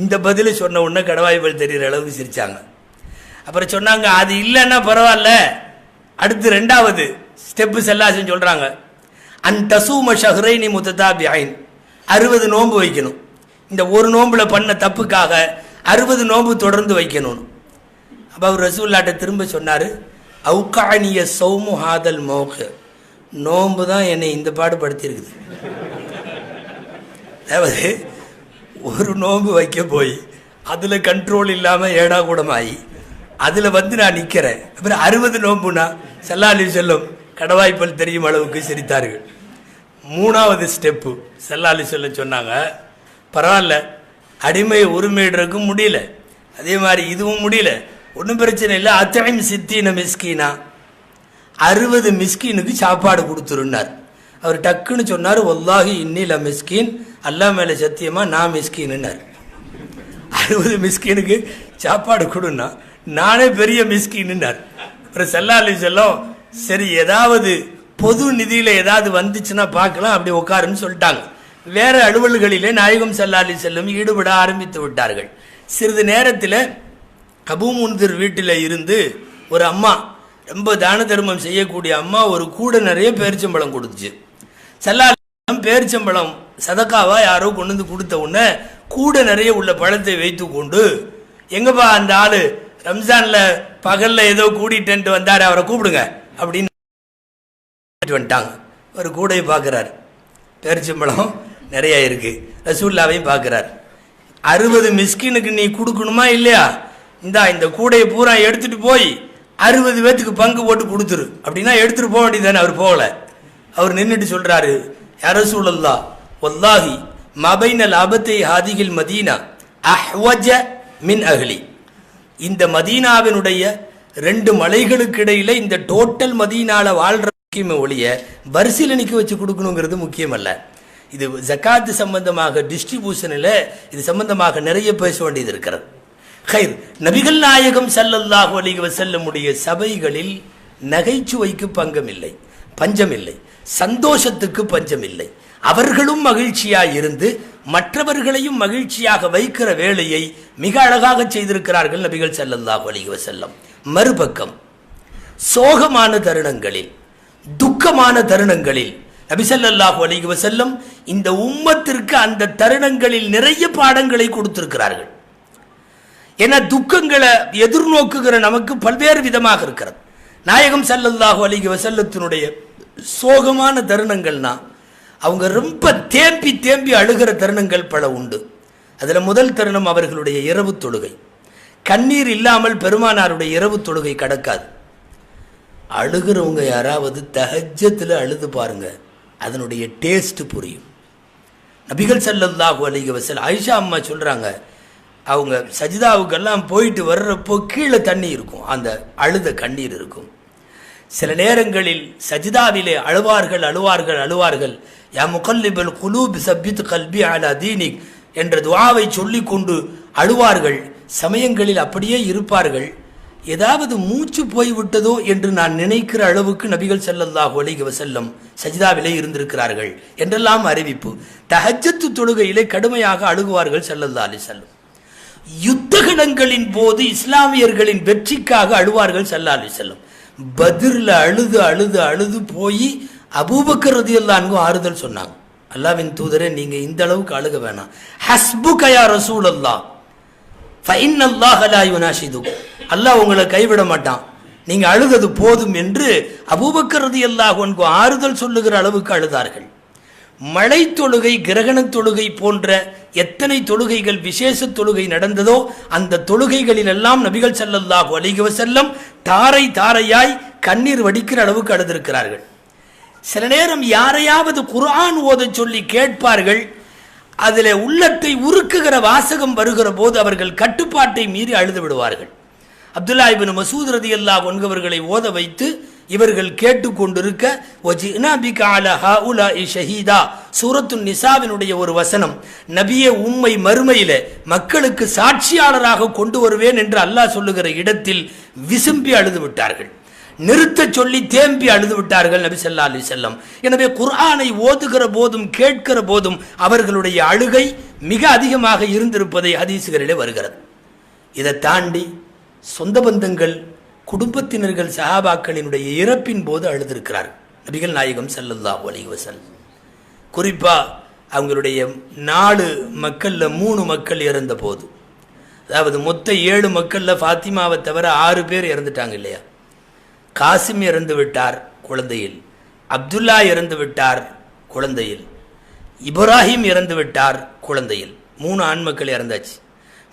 இந்த பதிலை சொன்ன உடனே கடவாய்ப்பல் தெரிகிற அளவுக்கு சிரிச்சாங்க. அப்புறம் சொன்னாங்க, அது இல்லைன்னா பரவாயில்ல, அடுத்து 2வது ஸ்டெப்பு ஸல்லல்லாஹு அலைஹி வஸல்லம் சொல்றாங்க, அன் தசூம ஷஹ்ரைனி முத்ததாபிஐன், 60 நோன்பு வைக்கணும். இந்த ஒரு நோன்புல பண்ண தப்புக்காக 60 நோன்பு தொடர்ந்து வைக்கணும். அப்போ அவர் ரசூலுல்லாஹ்ட்ட திரும்ப சொன்னாரு, அவுகானிய சௌமு ஹாதல் மௌக, நோன்பு தான் என்னை இந்த பாடுபடுத்தியிருக்குது. அதாவது ஒரு நோன்பு வைக்க போய் அதில் கண்ட்ரோல் இல்லாமல் ஏடா கூடமாயி அதில் நான் நிற்கிறேன். அப்புறம் 60 நோன்புனா ஸல்லல்லாஹு அலைஹி வஸல்லம் கடவாய்ப்பல் தெரியும் அளவுக்கு சிரித்தார்கள். 3வது ஸ்டெப்பு ஸல்லல்லாஹு அலைஹி வஸல்லம் சொன்னாங்க, பரவாயில்ல, அடிமை உரிமையிடுறதுக்கும் முடியல, அதே மாதிரி இதுவும் முடியல, ஒன்றும் பிரச்சனை இல்லை, அத்தகையும் சித்தின மிஸ்கீனா, 60 மிஸ்கீனுக்கு சாப்பாடு கொடுத்துருன்னார். அவர் டக்குன்னு சொன்னார், வல்லாஹி இன்னில மிஸ்கீன், அல்லாஹ் மேலே சத்தியமா நான் மிஸ்கீன்னார். 60 மிஸ்கீனுக்கு சாப்பாடு கொடுன்னா நானே பெரிய மிஸ்கீன்னார். அப்புறம் ஸல்லல்லாஹு அலைஹி வஸல்லம், சரி ஏதாவது பொது நிதியில் ஏதாவது வந்துச்சுன்னா பார்க்கலாம், அப்படி உட்காருன்னு சொல்லிட்டாங்க. வேற அலுவல்களிலே நாயகம் ஸல்லல்லாஹு அலைஹி வஸல்லம் ஈடுபட ஆரம்பித்து விட்டார்கள். சிறிது நேரத்தில் அபூ முன்திர் வீட்டில் இருந்து ஒரு அம்மா, ரொம்ப தான தர்மம் செய்யக்கூடிய அம்மா, ஒரு கூட நிறைய பேரிச்சம்பழம் கொடுத்துச்சு. ஸல்லல்லாஹு அலைஹி வஸல்லம் பேரிச்சம்பழம் சதக்காவா யாரோ கொண்டு வந்து கொடுத்த உடனே கூட நிறைய உள்ள பழத்தை வைத்து கொண்டு, எங்கப்பா அந்த ஆளு ரம்ஜான்ல பகல்ல ஏதோ கூடிட்டு வந்தாரு, அவரை கூப்பிடுங்க அப்படின்னு வந்துட்டாங்க. ஒரு கூடையை பார்க்கிறார், பேரிச்சம்பழம் நிறைய இருக்கு, ரசூலுல்லாவையும் பார்க்கிறார். 60 மிஸ்கினுக்கு நீ கொடுக்கணுமா இல்லையா? இந்த கூடையை பூரா எடுத்துட்டு போய் 60 பேத்துக்கு பங்கு போட்டு கொடுத்துரு அப்படின்னா எடுத்துட்டு போக வேண்டியதானே. அவர் போகல. அவர் நின்றுட்டு சொல்றாரு, யா ரசூலல்லாஹ், வல்லாஹி மபைனல் அபத்தை ஹாதிகில் மதீனா அஹ்வஜ மின் அஹ்லி, இந்த மதீனாவினுடைய 2 மலைகளுக்கு இடையில இந்த டோட்டல் மதீனால வாழ்ற முக்கியமே ஒழிய பரிசீலனைக்கு வச்சு கொடுக்கணுங்கிறது முக்கியம் அல்ல. இது ஜகாத்து சம்பந்தமாக, டிஸ்ட்ரிபியூஷனில் இது சம்பந்தமாக நிறைய பேச வேண்டியது இருக்கிறது. ஹைர், நபிகள் நாயகம் ஸல்லல்லாஹு அலைஹி வஸல்லமுடைய சபைகளில் நகைச்சுவைக்கு பங்கமில்லை, பஞ்சமில்லை, சந்தோஷத்துக்கு பஞ்சமில்லை. அவர்களும் மகிழ்ச்சியாக இருந்து மற்றவர்களையும் மகிழ்ச்சியாக வைக்கிற வேலையை மிக அழகாக செய்திருக்கிறார்கள் நபிகள் ஸல்லல்லாஹு அலைஹி வஸல்லம். மறுபக்கம் சோகமான தருணங்களில், துக்கமான தருணங்களில் நபி ஸல்லல்லாஹு அலைஹி வஸல்லம் இந்த உம்மத்திற்கு அந்த தருணங்களில் நிறைய பாடங்களை கொடுத்திருக்கிறார்கள். ஏன்னா துக்கங்களை எதிர்நோக்குகிற நமக்கு பல்வேறு விதமாக இருக்கிறது. நாயகம் ஸல்லல்லாஹு அலைஹி வஸல்லத்தினுடைய சோகமான தருணங்கள்னா அவங்க ரொம்ப தேம்பி தேம்பி அழுகிற தருணங்கள் பல உண்டு. அதில் முதல் தருணம் அவர்களுடைய இரவு தொழுகை. கண்ணீர் இல்லாமல் பெருமானாருடைய இரவு தொழுகை கடக்காது. அழுகிறவங்க யாராவது தஹஜ்ஜத்தில் அழுது பாருங்க, அதனுடைய டேஸ்ட் புரியும். நபிகள் ஸல்லல்லாஹு அலைஹி வஸல்லம் ஆயிஷா அம்மா சொல்றாங்க, அவங்க சஜிதாவுக்கெல்லாம் போயிட்டு வர்றப்போ கீழே தண்ணி இருக்கும், அந்த அழுத கண்ணீர் இருக்கும். சில நேரங்களில் சஜிதாவிலே அழுவார்கள். யா முகல்லிபல் குலூப் சப்பித் கல்பி அலா தீனிக் என்ற துஆவை சொல்லிக் கொண்டு அழுவார்கள். சமயங்களில் அப்படியே இருப்பார்கள். ஏதாவது மூச்சு போய்விட்டதோ என்று நான் நினைக்கிற அளவுக்கு நபிகள் ஸல்லல்லாஹு அலைஹி வஸல்லம் சஜிதாவிலே இருந்திருக்கிறார்கள் என்றெல்லாம் அறிவிப்பு. தஹஜ்ஜத் தொழுகையிலே கடுமையாக அழுகுவார்கள் ஸல்லல்லாஹு அலைஹி வஸல்லம். யுத்தகலங்களின் போது இஸ்லாமியர்களின் வெற்றிக்காக அழுவார்கள் ஸல்லல்லாஹு அலைஹி வஸல்லம். பத்ர்ல அழுது போய் அபூபக்கர் ரலியல்லாஹு அன்ஹு ஆறுதல் சொன்னாங்க. அல்லாஹ்வின் தூதரே, நீங்க இந்த அளவுக்கு அழுக வேணாம். ஹஸ்புக யா ரசூலல்லாஹ் ஃபஇன்னல்லாஹ லா யுனாஷிதுக், அல்லாஹ் உங்களை கைவிட மாட்டான், நீங்க அழுதது போதும் என்று அபூபக்கர் ரலியல்லாஹு அன்ஹு ஆறுதல் சொல்லுகிற அளவுக்கு அழுதார்கள். மழை தொழுகை, கிரகண தொழுகை போன்ற எத்தனை தொழுகைகள் விசேஷ தொழுகை நடந்ததோ அந்த தொழுகைகளில் எல்லாம் நபிகள் ஸல்லல்லாஹு அலைஹி வஸல்லம் தாரை தாரையாய் கண்ணீர் வடிக்கிற அளவுக்கு அழுதிருக்கிறார்கள். சில நேரம் யாரையாவது குர்ஆன் ஓத சொல்லி கேட்பார்கள். அதில் உள்ளத்தை உருக்குகிற வாசகம் வருகிற போது அவர்கள் கட்டுப்பாட்டை மீறி அழுது விடுவார்கள். அப்துல்லா இப்னு மசூத் ரலியல்லாஹு அன்ஹு அவர்களை ஓத வைத்து இவர்கள் கேட்டுக்கொண்டிருக்க வஜினா பிக அலா ஹாஉலாஇ ஷஹீதா, சூரத்துன் நிசாவினுடைய ஒரு வசனம், நபியே உம்மை மறுமையிலே மக்களுக்கு சாட்சியாளராக கொண்டு வருவேன் என்று அல்லாஹ் சொல்லுகிற இடத்தில் விசும்பி அழுது விட்டார்கள். நிறுத்த சொல்லி தேம்பி அழுது விட்டார்கள் நபி ஸல்லல்லாஹு அலைஹி வஸல்லம். எனவே குர்ஆனை ஓதுகிற போதும் கேட்கிற போதும் அவர்களுடைய அழுகை மிக அதிகமாக இருந்திருப்பதை ஹதீஸ்களிலே வருகிறது. இதை தாண்டி சொந்த பந்தங்கள், குடும்பத்தினர்கள், சஹாபாக்களினுடைய இறப்பின் போது அழுதிருக்கிறார்கள் நபிகள் நாயகம் ஸல்லல்லாஹு அலைஹி வஸல்லம். குறிப்பா அவங்களுடைய 4 மக்கள்ல 3 மக்கள் இறந்த போது, அதாவது மொத்த 7 மக்கள்ல ஃபாத்திமாவை தவிர 6 பேர் இறந்துட்டாங்க இல்லையா. காசிம் இறந்து விட்டார் குழந்தையில், அப்துல்லா இறந்து விட்டார் குழந்தையில், இப்ராஹிம் இறந்து விட்டார் குழந்தையில். 3 ஆண் மக்கள் இறந்தாச்சு.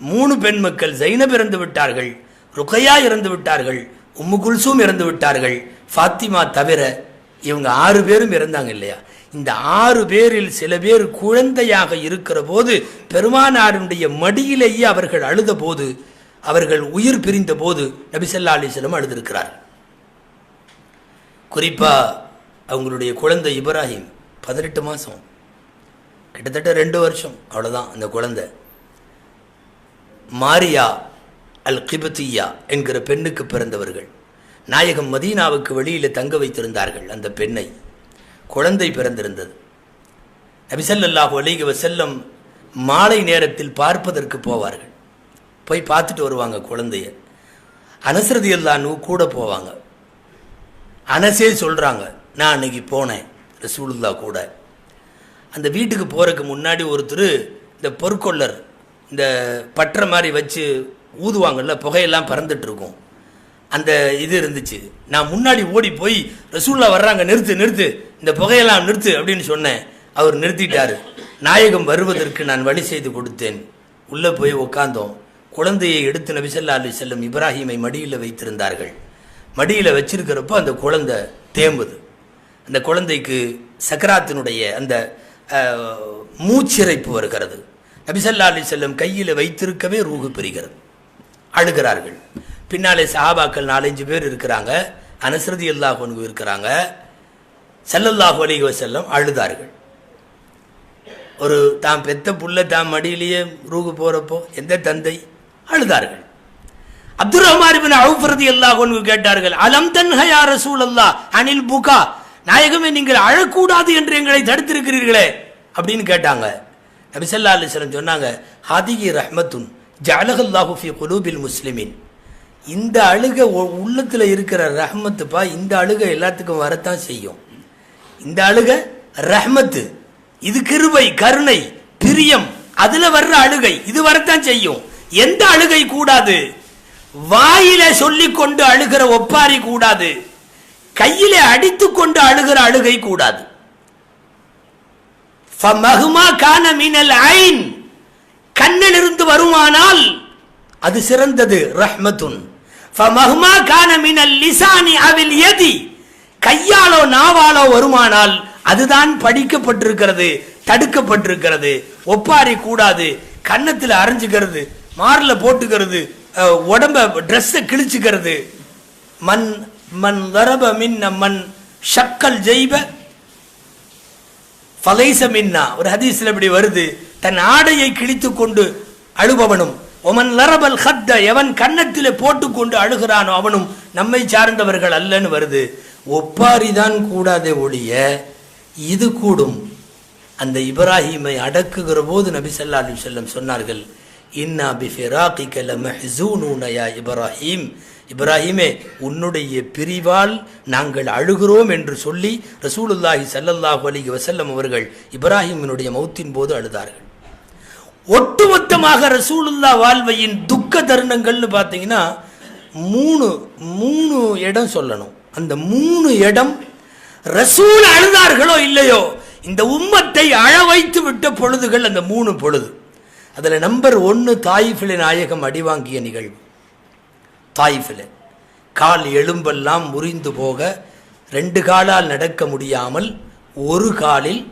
3 பெண் மக்கள், ஜைனப் இறந்து விட்டார்கள், ருக்கையா இறந்து விட்டார்கள், உம்மு குல்சூம் இறந்து விட்டார்கள், ஃபாத்திமா தவிர இவங்க 6 பேரும் இறந்தாங்க இல்லையா. இந்த 6 பேரில் சில பேர் குழந்தையாக இருக்கிற போது பெருமானாருடைய மடியிலேயே அவர்கள் அழுத போது, அவர்கள் உயிர் பிரிந்த போது நபி ஸல்லல்லாஹு அலைஹி வஸல்லம் அழுதிருக்கிறார். குறிப்பா அவங்களுடைய குழந்தை இப்ராஹிம் 18 மாதம், கிட்டத்தட்ட 2 வருஷம், அவ்வளோதான் அந்த குழந்தை. மாரியா அல் கிப்தியா என்கிற பெண்ணுக்கு பிறந்தவர்கள். நாயகம் மதீனாவுக்கு வெளியில் தங்க வைத்திருந்தார்கள் அந்த பெண்ணை. குழந்தை பிறந்திருந்தது. நபி ஸல்லல்லாஹு அலைஹி வஸல்லம் மாலை நேரத்தில் பார்ப்பதற்கு போவார்கள். போய் பார்த்துட்டு வருவாங்க குழந்தைய. அனஸ் ரலியல்லாஹு அன்ஹு கூட போவாங்க. அனஸே சொல்கிறாங்க, நான் அன்னைக்கு போனேன் ரசூலுல்லாஹ் கூட. அந்த வீட்டுக்கு போகிறதுக்கு முன்னாடி ஒருத்தர் இந்த பொற்கொள்ளர், இந்த பற்ற மாதிரி வச்சு ஊதுவாங்கள்ல, புகையெல்லாம் பறந்துட்டு இருக்கும், அந்த இது இருந்துச்சு. நான் முன்னாடி ஓடி போய் ரசூலுல்லாஹ் வர்றாங்க, நிறுத்து இந்த புகையெல்லாம் நிறுத்து அப்படின்னு சொன்னேன். அவர் நிறுத்திட்டார். நாயகம் வருவதற்கு நான் வழி செய்து கொடுத்தேன். உள்ளே போய் உட்காந்தோம். குழந்தையை எடுத்து நபி ஸல்லல்லாஹு அலைஹி வஸல்லம் இப்ராஹிமை மடியில் வைத்திருந்தார்கள். மடியில் வச்சிருக்கிறப்போ அந்த குழந்தை தேம்புது. அந்த குழந்தைக்கு சக்கராத்தினுடைய அந்த மூச்சிறைப்பு வருகிறது. நபி ஸல்லல்லாஹு அலைஹி வஸல்லம் கையில் வைத்திருக்கவே ரூஹு பிரிகிறது. அழுகிறார்கள். பின்னாலே சஹாபாக்கள் 4-5 பேர் இருக்கிறாங்க. அனஸ் ரலியல்லாஹு அன்ஹு இருக்கிறாங்க. ஸல்லல்லாஹு அலைஹி வஸல்லம் அழுதார்கள். ஒரு தாம் பெத்த புள்ள தாம் மடியிலேயே ரூஹு போகிறப்போ எந்த தந்தை அழுதார்கள். அப்துர் ரஹ்மான் இப்னு அவுஃப் ரலியல்லாஹு அன்ஹு கேட்டார்கள், அலம் தன்ஹ யா ரசூலல்லாஹ் அனில் புகா, நாயகமே நீங்கள் அழக்கூடாது என்று எங்களை தடுத்திருக்கிறீர்களே அப்படின்னு கேட்டாங்க. நபி ஸல்லல்லாஹு அலைஹி வஸல்லம் சொன்னாங்க, ஹாதிஹி ரஹ்மத்துன் ஜஅலஹல்லாஹு ஃபீ குலூபில் முஸ்லிமீன், இந்த அழுகை உள்ளத்தில் இருக்கிற ரஹ்மத்துப்பா, இந்த அழுகை எல்லாத்துக்கும் வரத்தான் செய்யும். இந்த அழுகை ரஹ்மத்து, இது கிருபை, கருணை, பிரியம், அதுல வர்ற அழுகை இது வரத்தான் செய்யும். எந்த அழுகை கூடாது? வாயில சொல்லிக் கொண்டு அழுகிற ஒப்பாரி கூடாது, கையில அடித்துக் கொண்டு அழுகிற அழுகை கூடாது. கண்ணிலிருந்து வருமானால் அது சிறந்தது, ரஹ்மத்துன். கையாலோ நாவாலோ வருமானால் அதுதான் படிக்கப்பட்டிருக்கிறது, தடுக்கப்பட்டிருக்கிறது. ஒப்பாரி கூடாது, கன்னத்தில் அரைஞ்சுக்கிறது, மார்ல போட்டுக்கிறது, உடம்ப ட்ரெஸ் கிழிச்சுக்கிறது. மன் மன் தரப மின்ன மன் ஷக்கல் ஜெய்ப ஃபலைஸ மின்னா. ஒரு ஹதீஸ்ல இப்படி வருது, தன் ஆடையை கிழித்து கொண்டு அழுபவனும், ஒமன் லரபல் ஹத்த, எவன் கன்னத்திலே போட்டுக்கொண்டு அழுகிறானோ அவனும் நம்மை சார்ந்தவர்கள் அல்லன்னு வருது. ஒப்பாரிதான் கூடாதே ஒழிய இது கூடும். அந்த இப்ராஹீமை அடக்குகிற போது நபி ஸல்லல்லாஹு அலைஹி வஸல்லம் சொன்னார்கள், இன்னா பிஃபிராகிக லமஹ்ஸூனூன யா இப்ராஹீம், இப்ராஹீமே உன்னுடைய பிரிவால் நாங்கள் அழுகிறோம் என்று சொல்லி ரசூலுல்லாஹி ஸல்லல்லாஹு அலைஹி வஸல்லம் அவர்கள் இப்ராஹீமினுடைய மௌத்தின் போது அழுதார்கள். ஒட்டுமொத்தமாக ரசூலுல்லாஹ் வாழ்வையின் துக்க தருணங்கள்னு பார்த்தீங்கன்னா மூணு இடம் சொல்லணும். அந்த 3 இடம் ரசூல் அழுதார்களோ இல்லையோ, இந்த உம்மத்தை அழ வைத்து விட்ட பொழுதுகள் அந்த 3 பொழுது. அதுல நம்பர் 1 தாயிஃபிலே நாயகம் அடிவாங்கிய நிகழ்வு. தாயிஃபிலே கால் எலும்பெல்லாம் முறிந்து போக 2 காலால் நடக்க முடியாமல் ஒரு காலில்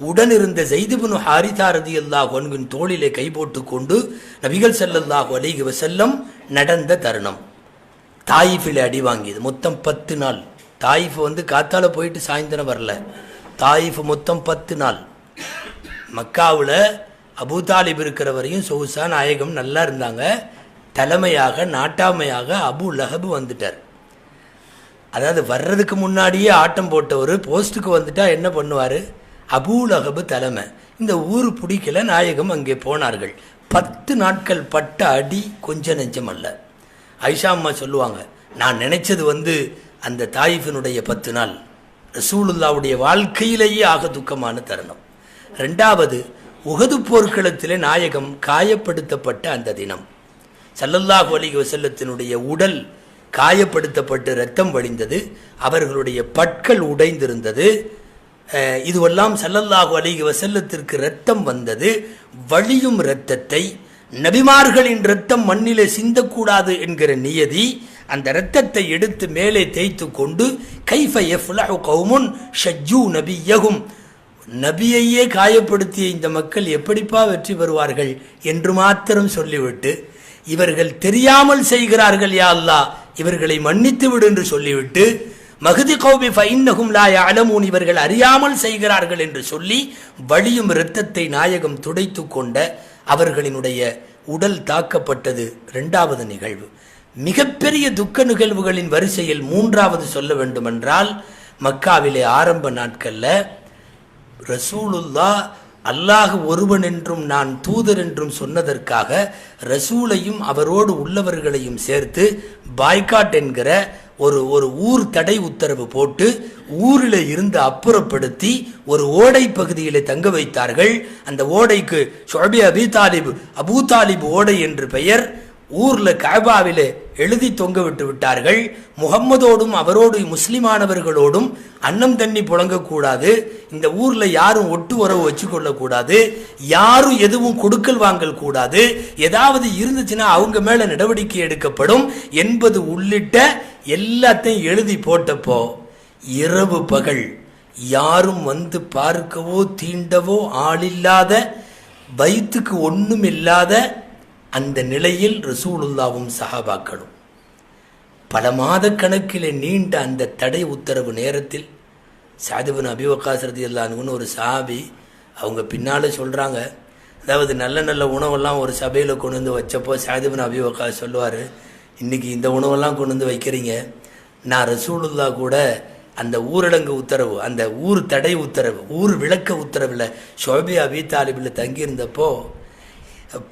உடனிருந்த ஸைத் இப்னு ஹாரிஸா ரலியல்லாஹு அன்ஹுவின் தோளிலே கை போட்டு கொண்டு நபிகள் ஸல்லல்லாஹு அலைஹி வஸல்லம் நடந்த தருணம். தாயிஃபிலே அடி வாங்கியது. மொத்தம் 10 நாள். தாயிஃப் காத்தால போயிட்டு சாயந்தரம் வரல. தாயிஃப் மொத்தம் 10 நாள். மக்காவில் அபூ தாலிப் இருக்கிற வரையும் சொகுசா நாயகம் நல்லா இருந்தாங்க. தலைமையாக நாட்டாமையாக அபு லஹப் வந்துட்டார். அதாவது வர்றதுக்கு முன்னாடியே ஆட்டம் போட்டவர் போஸ்ட்டுக்கு வந்துட்டா என்ன பண்ணுவார்? அபூ லஹப் தலைமை. இந்த ஊர் பிடிக்கல, நாயகம் அங்கே போனார்கள். 10 நாட்கள் பட்ட அடி கொஞ்ச நெஞ்சம் அல்ல. ஐஷா அம்மா சொல்லுவாங்க, நான் நினைச்சது அந்த தாயிஃபினுடைய 10 நாள் ரசூலுல்லாவுடைய வாழ்க்கையிலேயே ஆக துக்கமான தருணம். 2வது உஹது போர்க்களத்திலே நாயகம் காயப்படுத்தப்பட்ட அந்த தினம். ஸல்லல்லாஹு அலைஹி வஸல்லத்தினுடைய உடல் காயப்படுத்தப்பட்டு இரத்தம் வழிந்தது, அவர்களுடைய பற்கள் உடைந்திருந்தது. இதுவெல்லாம் ஸல்லல்லாஹு அலைஹி வஸல்லத்திற்கு இரத்தம் வந்தது. வழியும் இரத்தத்தை, நபிமார்களின் இரத்தம் மண்ணிலே சிந்தக்கூடாது என்கிற நியதி, அந்த இரத்தத்தை எடுத்து மேலே தேய்த்து கொண்டு கைஃப யஃப்லஹு கௌமுன் ஷஜ்ஜூ நபியஹும், நபியையே காயப்படுத்திய இந்த மக்கள் எப்படிப்பா வெற்றி பெறுவார்கள் என்று மாத்திரம் சொல்லிவிட்டு, இவர்கள் தெரியாமல் செய்கிறார்கள் யா அல்லாஹ், இவர்களை மன்னித்து விடு என்று சொல்லிவிட்டு, மஹதி கௌமி ஃபஇன்னஹும் லா யஅலமூன், இவர்கள் அறியாமல் செய்கிறார்கள் என்று சொல்லி வழியும் இரத்தத்தை நாயகம் துடைத்து கொண்ட அவர்களினுடைய உடல் தாக்கப்பட்டது. 2வது நிகழ்வு. மிகப்பெரிய துக்க நிகழ்வுகளின் வரிசையில் 3வது சொல்ல வேண்டுமென்றால், மக்காவிலே ஆரம்ப நாட்கள்ல ரசூலுல்லாஹ் அல்லாஹ் ஒருவன் என்றும் நான் தூதர் என்றும் சொன்னதற்காக ரசூலையும் அவரோடு உள்ளவர்களையும் சேர்த்து பாய்காட் என்கிற ஒரு ஊர் தடை உத்தரவு போட்டு ஊரில் இருந்து அப்புறப்படுத்தி ஒரு ஓடை பகுதியிலே தங்க வைத்தார்கள். அந்த ஓடைக்கு ஷுஅபி அபூ தாலிப் ஓடை என்று பெயர். ஊர்ல கஅபாவிலே எழுதி தொங்க விட்டு விட்டார்கள். முகம்மதோடும் அவரோடு முஸ்லிமானவர்களோடும் அன்னம் தண்ணி புழங்கக்கூடாது, இந்த ஊர்ல யாரும் ஒட்டு உறவு வச்சு கொள்ளக்கூடாது, யாரும் எதுவும் கொடுக்கல் வாங்கல் கூடாது, ஏதாவது இருந்துச்சுன்னா அவங்க மேல நடவடிக்கை எடுக்கப்படும் என்பது உள்ளிட்ட எல்லாத்தையும் எழுதி போட்டப்போ இரவு பகல் யாரும் பார்க்கவோ தீண்டவோ ஆளில்லாத, வயிற்றுக்கு ஒன்றும் இல்லாத அந்த நிலையில் ரசூலுல்லாவும் சஹாபாக்களும் பல மாத கணக்கிலே நீண்ட அந்த தடை உத்தரவு நேரத்தில் ஸஅத் இப்னு அபீ வக்காஸ் ரலியல்லாஹு அன்ஹு ஒரு சஹாபி, அவங்க பின்னால சொல்றாங்க, அதாவது நல்ல நல்ல உணவெல்லாம் ஒரு சபையில் கொண்டு வச்சப்போ ஸஅத் இப்னு அபீ வக்காஸ் சொல்லுவார், இன்னைக்கு இந்த உணவெல்லாம் கொண்டு வைக்கிறீங்க, நான் ரசூலுல்லாஹ் கூட அந்த ஊரடங்கு உத்தரவு, அந்த ஊர் தடை உத்தரவு, ஊர் விளக்க உத்தரவில் ஷுஅபி அபீ தாலிபில் தங்கியிருந்தப்போ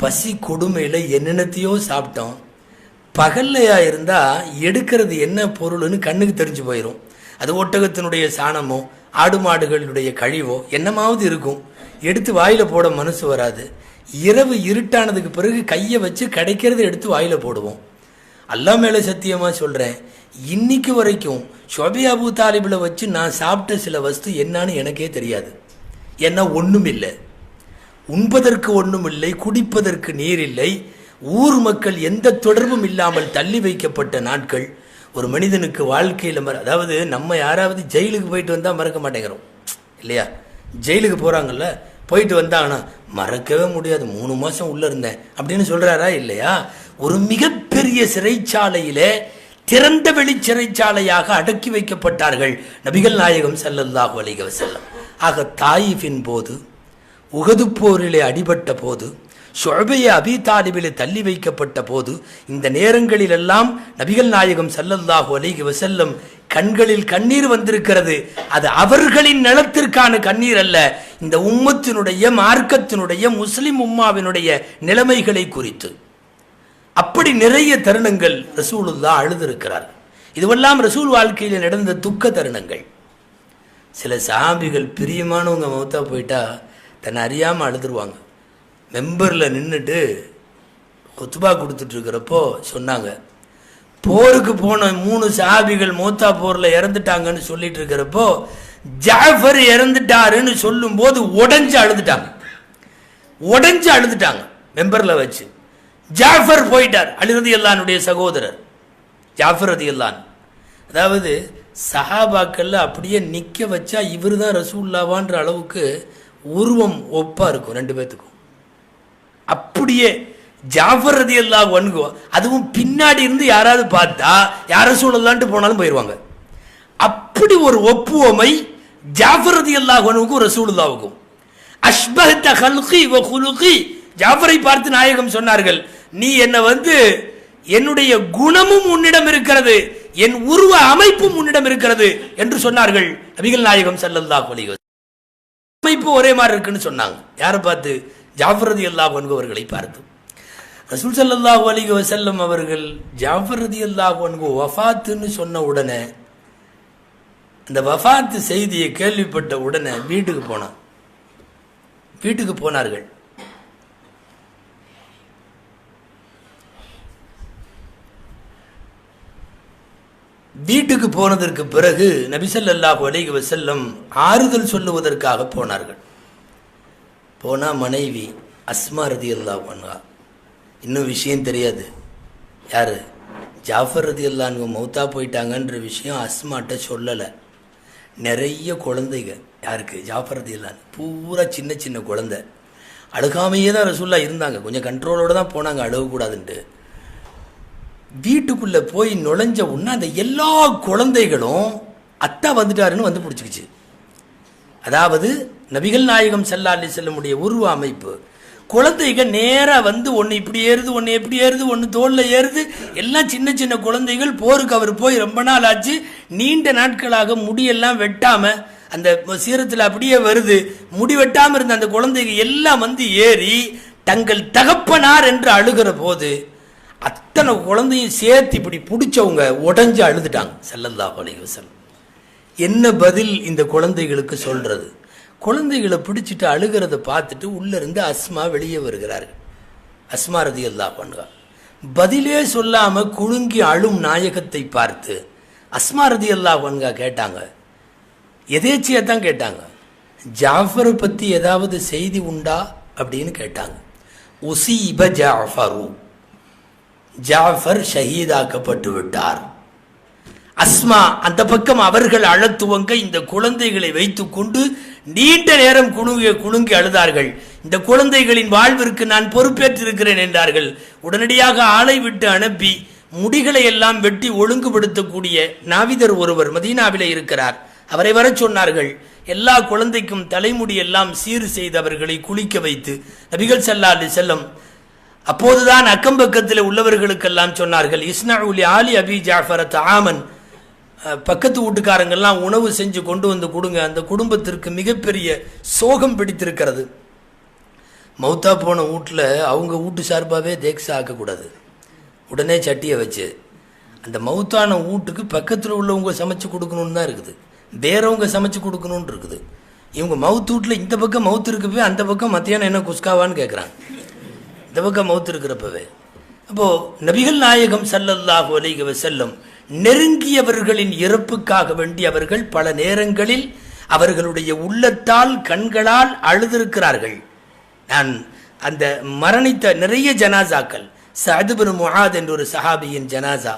பசி கொடுமையில் என்னென்னத்தையோ சாப்பிட்டோம். பகல்லையா இருந்தால் எடுக்கிறது என்ன பொருள்னு கண்ணுக்கு தெரிஞ்சு போயிடும். அது ஒட்டகத்தினுடைய சாணமோ ஆடு மாடுகளுடைய கழிவோ என்னமாவது இருக்கும், எடுத்து வாயில போட மனசு வராது. இரவு இருட்டானதுக்கு பிறகு கையை வச்சு கிடைக்கிறத எடுத்து வாயில போடுவோம். அல்லாஹ் மேல சத்தியமா சொல்றேன், இன்னைக்கு வரைக்கும் ஷுஐப் அபூ தாலிபில் வச்சு நான் சாப்பிட்ட சில வஸ்து என்னன்னு எனக்கே தெரியாது. ஏன்னா ஒன்றும் இல்லை, உண்பதற்கு ஒன்றும் இல்லை, குடிப்பதற்கு நீர் இல்லை, ஊர் மக்கள் எந்த தொடர்பும் இல்லாமல் தள்ளி வைக்கப்பட்ட நாட்கள். ஒரு மனிதனுக்கு வாழ்க்கையில் அதாவது நம்ம யாராவது ஜெயிலுக்கு போயிட்டு வந்தால் மறக்க மாட்டேங்கிறோம் இல்லையா? ஜெயிலுக்கு போகிறாங்கல்ல, போயிட்டு வந்தாங்கன்னா மறக்கவே முடியாது, 3 மாதம் உள்ளே இருந்தேன் அப்படின்னு சொல்கிறாரா இல்லையா? ஒரு மிகப்பெரிய சிறைச்சாலையிலே திறந்த வெளி சிறைச்சாலையாக அடக்கி வைக்கப்பட்டார்கள் நபிகள் நாயகம் ஸல்லல்லாஹு அலைஹி வஸல்லம். ஆக தாயிஃபின் போது, உஹது போரிலே அடிபட்ட போது, ஷுஐப் அபீ தாலிபிலே தள்ளி வைக்கப்பட்ட போது, இந்த நேரங்களில் எல்லாம் நபிகள் நாயகம் ஸல்லல்லாஹு அலைஹி வஸல்லம் கண்களில் கண்ணீர் வந்திருக்கிறது. அது அவர்களின் நலத்திற்கான கண்ணீர் அல்ல, இந்த உம்மத்தினுடைய, மார்க்கத்தினுடைய, முஸ்லிம் உம்மாவினுடைய நிலைமைகளை குறித்து. அப்படி நிறைய தருணங்கள் ரசூலுல்லாஹ் அழுதிருக்கிறார். இதுவெல்லாம் ரசூல் வாழ்க்கையில் நடந்த துக்க தருணங்கள். சில சஹாபிகள் பிரியமானவங்க மௌத்தா போயிட்டா தன்னை அறியாமல் அழுதுருவாங்க. மெம்பரில் நின்றுட்டு குத்துபா கொடுத்துட்டு இருக்கிறப்போ சொன்னாங்க, போருக்கு போன 3 சஹாபிகள் மௌத்தா போரில் இறந்துட்டாங்கன்னு சொல்லிட்டு இருக்கிறப்போ ஜாஃபர் இறந்துட்டாருன்னு சொல்லும் போது உடஞ்சு அழுதுட்டாங்க மெம்பரில் வச்சு. ஜாஃபர் போயிட்டார், அலி ரலியல்லாஹுடைய சகோதரர் ஜாஃபர் ரலியல்லாஹு. அதாவது சஹாபாக்கள்ல அப்படியே நிற்க வச்சா இவர் தான் ரசூலுல்லாஹ்ன்ற அளவுக்கு உருவம் ஒப்பா இருக்கும் 2 பேத்துக்கும். அப்படியே ஜாஃபர் ரலியல்லாஹு அன்ஹு, அதுவும் பின்னாடி இருந்து யாராவது பார்த்தா யார் ரசூலுல்லாஹ்ன்ட்டு போனாலும் போயிடுவாங்க. அப்படி ஒரு ஒப்புவமை ஜாஃபர் ரலியல்லாஹு அன்ஹுக்கும் ரசூலுல்லாஹுக்கும். அஷ்பஹத ஹல்கி வ குலுகி, ஜாஃபரை பார்த்து நாயகம் சொன்னார்கள், நீ என்ன என்னுடைய குணமும் உன்னிடம் இருக்கிறது, என் உருவ அமைப்பும் உன்னிடம் இருக்கிறது என்று சொன்னார்கள் நபிகள் நாயகம் ஸல்லல்லாஹு அலைஹி வஸல்லம். அமைப்பு ஒரே மாதிரி இருக்குன்னு சொன்னாங்க. யாரை பார்த்து? ஜாஃபர் ரலியல்லாஹு அன்ஹு அவர்களை பார்த்து. ரசூல் ஸல்லல்லாஹு அலைஹி வஸல்லம் அவர்கள் ஜாஃபர் ரலியல்லாஹு அன்ஹு வஃபாத்துன்னு சொன்ன உடனே, அந்த வஃபாத்து செய்தியை கேள்விப்பட்ட உடனே வீட்டுக்கு போனார்கள். வீட்டுக்கு போனதற்கு பிறகு நபி ஸல்லல்லாஹு அலைஹி வஸல்லம் ஆறுதல் சொல்லுவதற்காக போனார்கள். போனா மனைவி அஸ்மா ரலியல்லாஹு அன்ஹா, இன்னும் விஷயம் தெரியாது, யாரு ஜாஃபர் ரலியல்லாஹு அன்ஹு மௌத்தா போயிட்டாங்கன்ற விஷயம் அஸ்மாட்ட சொல்லலை. நிறைய குழந்தைங்க, யாருக்கு? ஜாஃபர் ரலியல்லாஹு அன்ஹு. பூரா சின்ன சின்ன குழந்தை. அழுகாமையே தான் ரசூலுல்லாஹ் இருந்தாங்க, கொஞ்சம் கண்ட்ரோலோடு தான் போனாங்க, அழுகக்கூடாதுன்ட்டு. வீட்டுக்குள்ளே போய் நுழைஞ்ச உடனே அந்த எல்லா குழந்தைகளும் அத்தா வந்துட்டாருன்னு வந்து பிடிச்சிக்கிச்சு. அதாவது நபிகள் நாயகம் ஸல்லல்லாஹு அலைஹி வஸல்லம் உருவ அமைப்பு. குழந்தைகள் நேராக ஒன்று இப்படி ஏறுது, ஒன்று எப்படி ஏறுது, ஒன்று தோளில் ஏறுது, எல்லாம் சின்ன சின்ன குழந்தைகள். போருக்கு அவர் போய் ரொம்ப நாள் ஆச்சு, நீண்ட நாட்களாக முடியெல்லாம் வெட்டாமல் அந்த சீரத்தில் அப்படியே வருது. முடி வெட்டாமல் இருந்த அந்த குழந்தைகள் எல்லாம் ஏறி தங்கள் தகப்பனார் என்று அழுகிற போது அத்தனை குழந்தையும் சேர்த்து இப்படி பிடிச்சவங்க உடஞ்சு அழுதுட்டாங்க ஸல்லல்லாஹு அலைஹி வஸல்லம். என்ன பதில் இந்த குழந்தைகளுக்கு சொல்றது? குழந்தைகளை பிடிச்சிட்டு அழுகிறத பார்த்துட்டு உள்ள இருந்து அஸ்மா வெளியே வருகிறார்கள். அஸ்மா ரலியல்லாஹு அன்ஹா பதிலே சொல்லாம குலுங்கி அழும் நாயகத்தை பார்த்து அஸ்மா ரலியல்லாஹு அன்ஹா கேட்டாங்க, எதேச்சியா தான் கேட்டாங்க, ஜாஃபரை பத்தி ஏதாவது செய்தி உண்டா அப்படின்னு கேட்டாங்க. உஸீப ஜாஃபரு, ஜாஃபர் ஷஹீதாக்கப்பட்டு விட்டார். அஸ்மா அந்த பக்கம் அவர்கள் அழத்துவங்க இந்த குழந்தைகளை வைத்துக் கொண்டு நீண்ட நேரம் குலுங்கி அழுதார்கள். இந்த குழந்தைகளின் வாழ்விற்கு நான் பொறுப்பேற்றிருக்கிறேன் என்றார்கள். உடனடியாக ஆளை விட்டு அனுப்பி முடிகளை எல்லாம் வெட்டி ஒழுங்குபடுத்தக்கூடிய நாவிதர் ஒருவர் மதீனாவிலே இருக்கிறார், அவரை வர சொன்னார்கள். எல்லா குழந்தைக்கும் தலைமுடி எல்லாம் சீர் செய்து அவர்களை குளிக்க வைத்து நபிகள் ஸல்லல்லாஹு அலைஹி வஸல்லம் அப்போதுதான் அக்கம்பக்கத்தில் உள்ளவர்களுக்கெல்லாம் சொன்னார்கள், இஸ்னஉ லி ஆலி அபி ஜாஃபர் தஆமன், பக்கத்து வீட்டுக்காரங்கெல்லாம் உணவு செஞ்சு கொண்டு வந்து கொடுங்க, அந்த குடும்பத்திற்கு மிகப்பெரிய சோகம் பிடித்திருக்கிறது. மௌத்தா போன வீட்டில் அவங்க வீட்டு சார்பாகவே தேக்ஸா ஆக்கக்கூடாது, உடனே சட்டியை வச்சு அந்த மௌத்தான வீட்டுக்கு பக்கத்தில் உள்ளவங்க சமைச்சு கொடுக்கணும்னு தான் இருக்குது. வேறவங்க சமைச்சு கொடுக்கணும்னு இருக்குது. இவங்க மவுத்து வீட்டில் இந்த பக்கம் மவுத்து இருக்கப்பவே அந்த பக்கம் மத்தியானம் என்ன குஸ்காவான்னு கேட்குறாங்க, இந்த பக்கம் மவுத்து இருக்கிறப்பவே. அப்போது நபிகள் நாயகம் ஸல்லல்லாஹு அலைஹி வஸல்லம் நெருங்கியவர்களின் இறப்புக்காக வேண்டி அவர்கள் பல நேரங்களில் அவர்களுடைய உள்ளத்தால் கண்களால் அழுதிருக்கிறார்கள். நான் அந்த மரணித்த நிறைய ஜனாசாக்கள், சஅத் பின் முஆத் என்ற ஒரு சஹாபியின் ஜனாசா,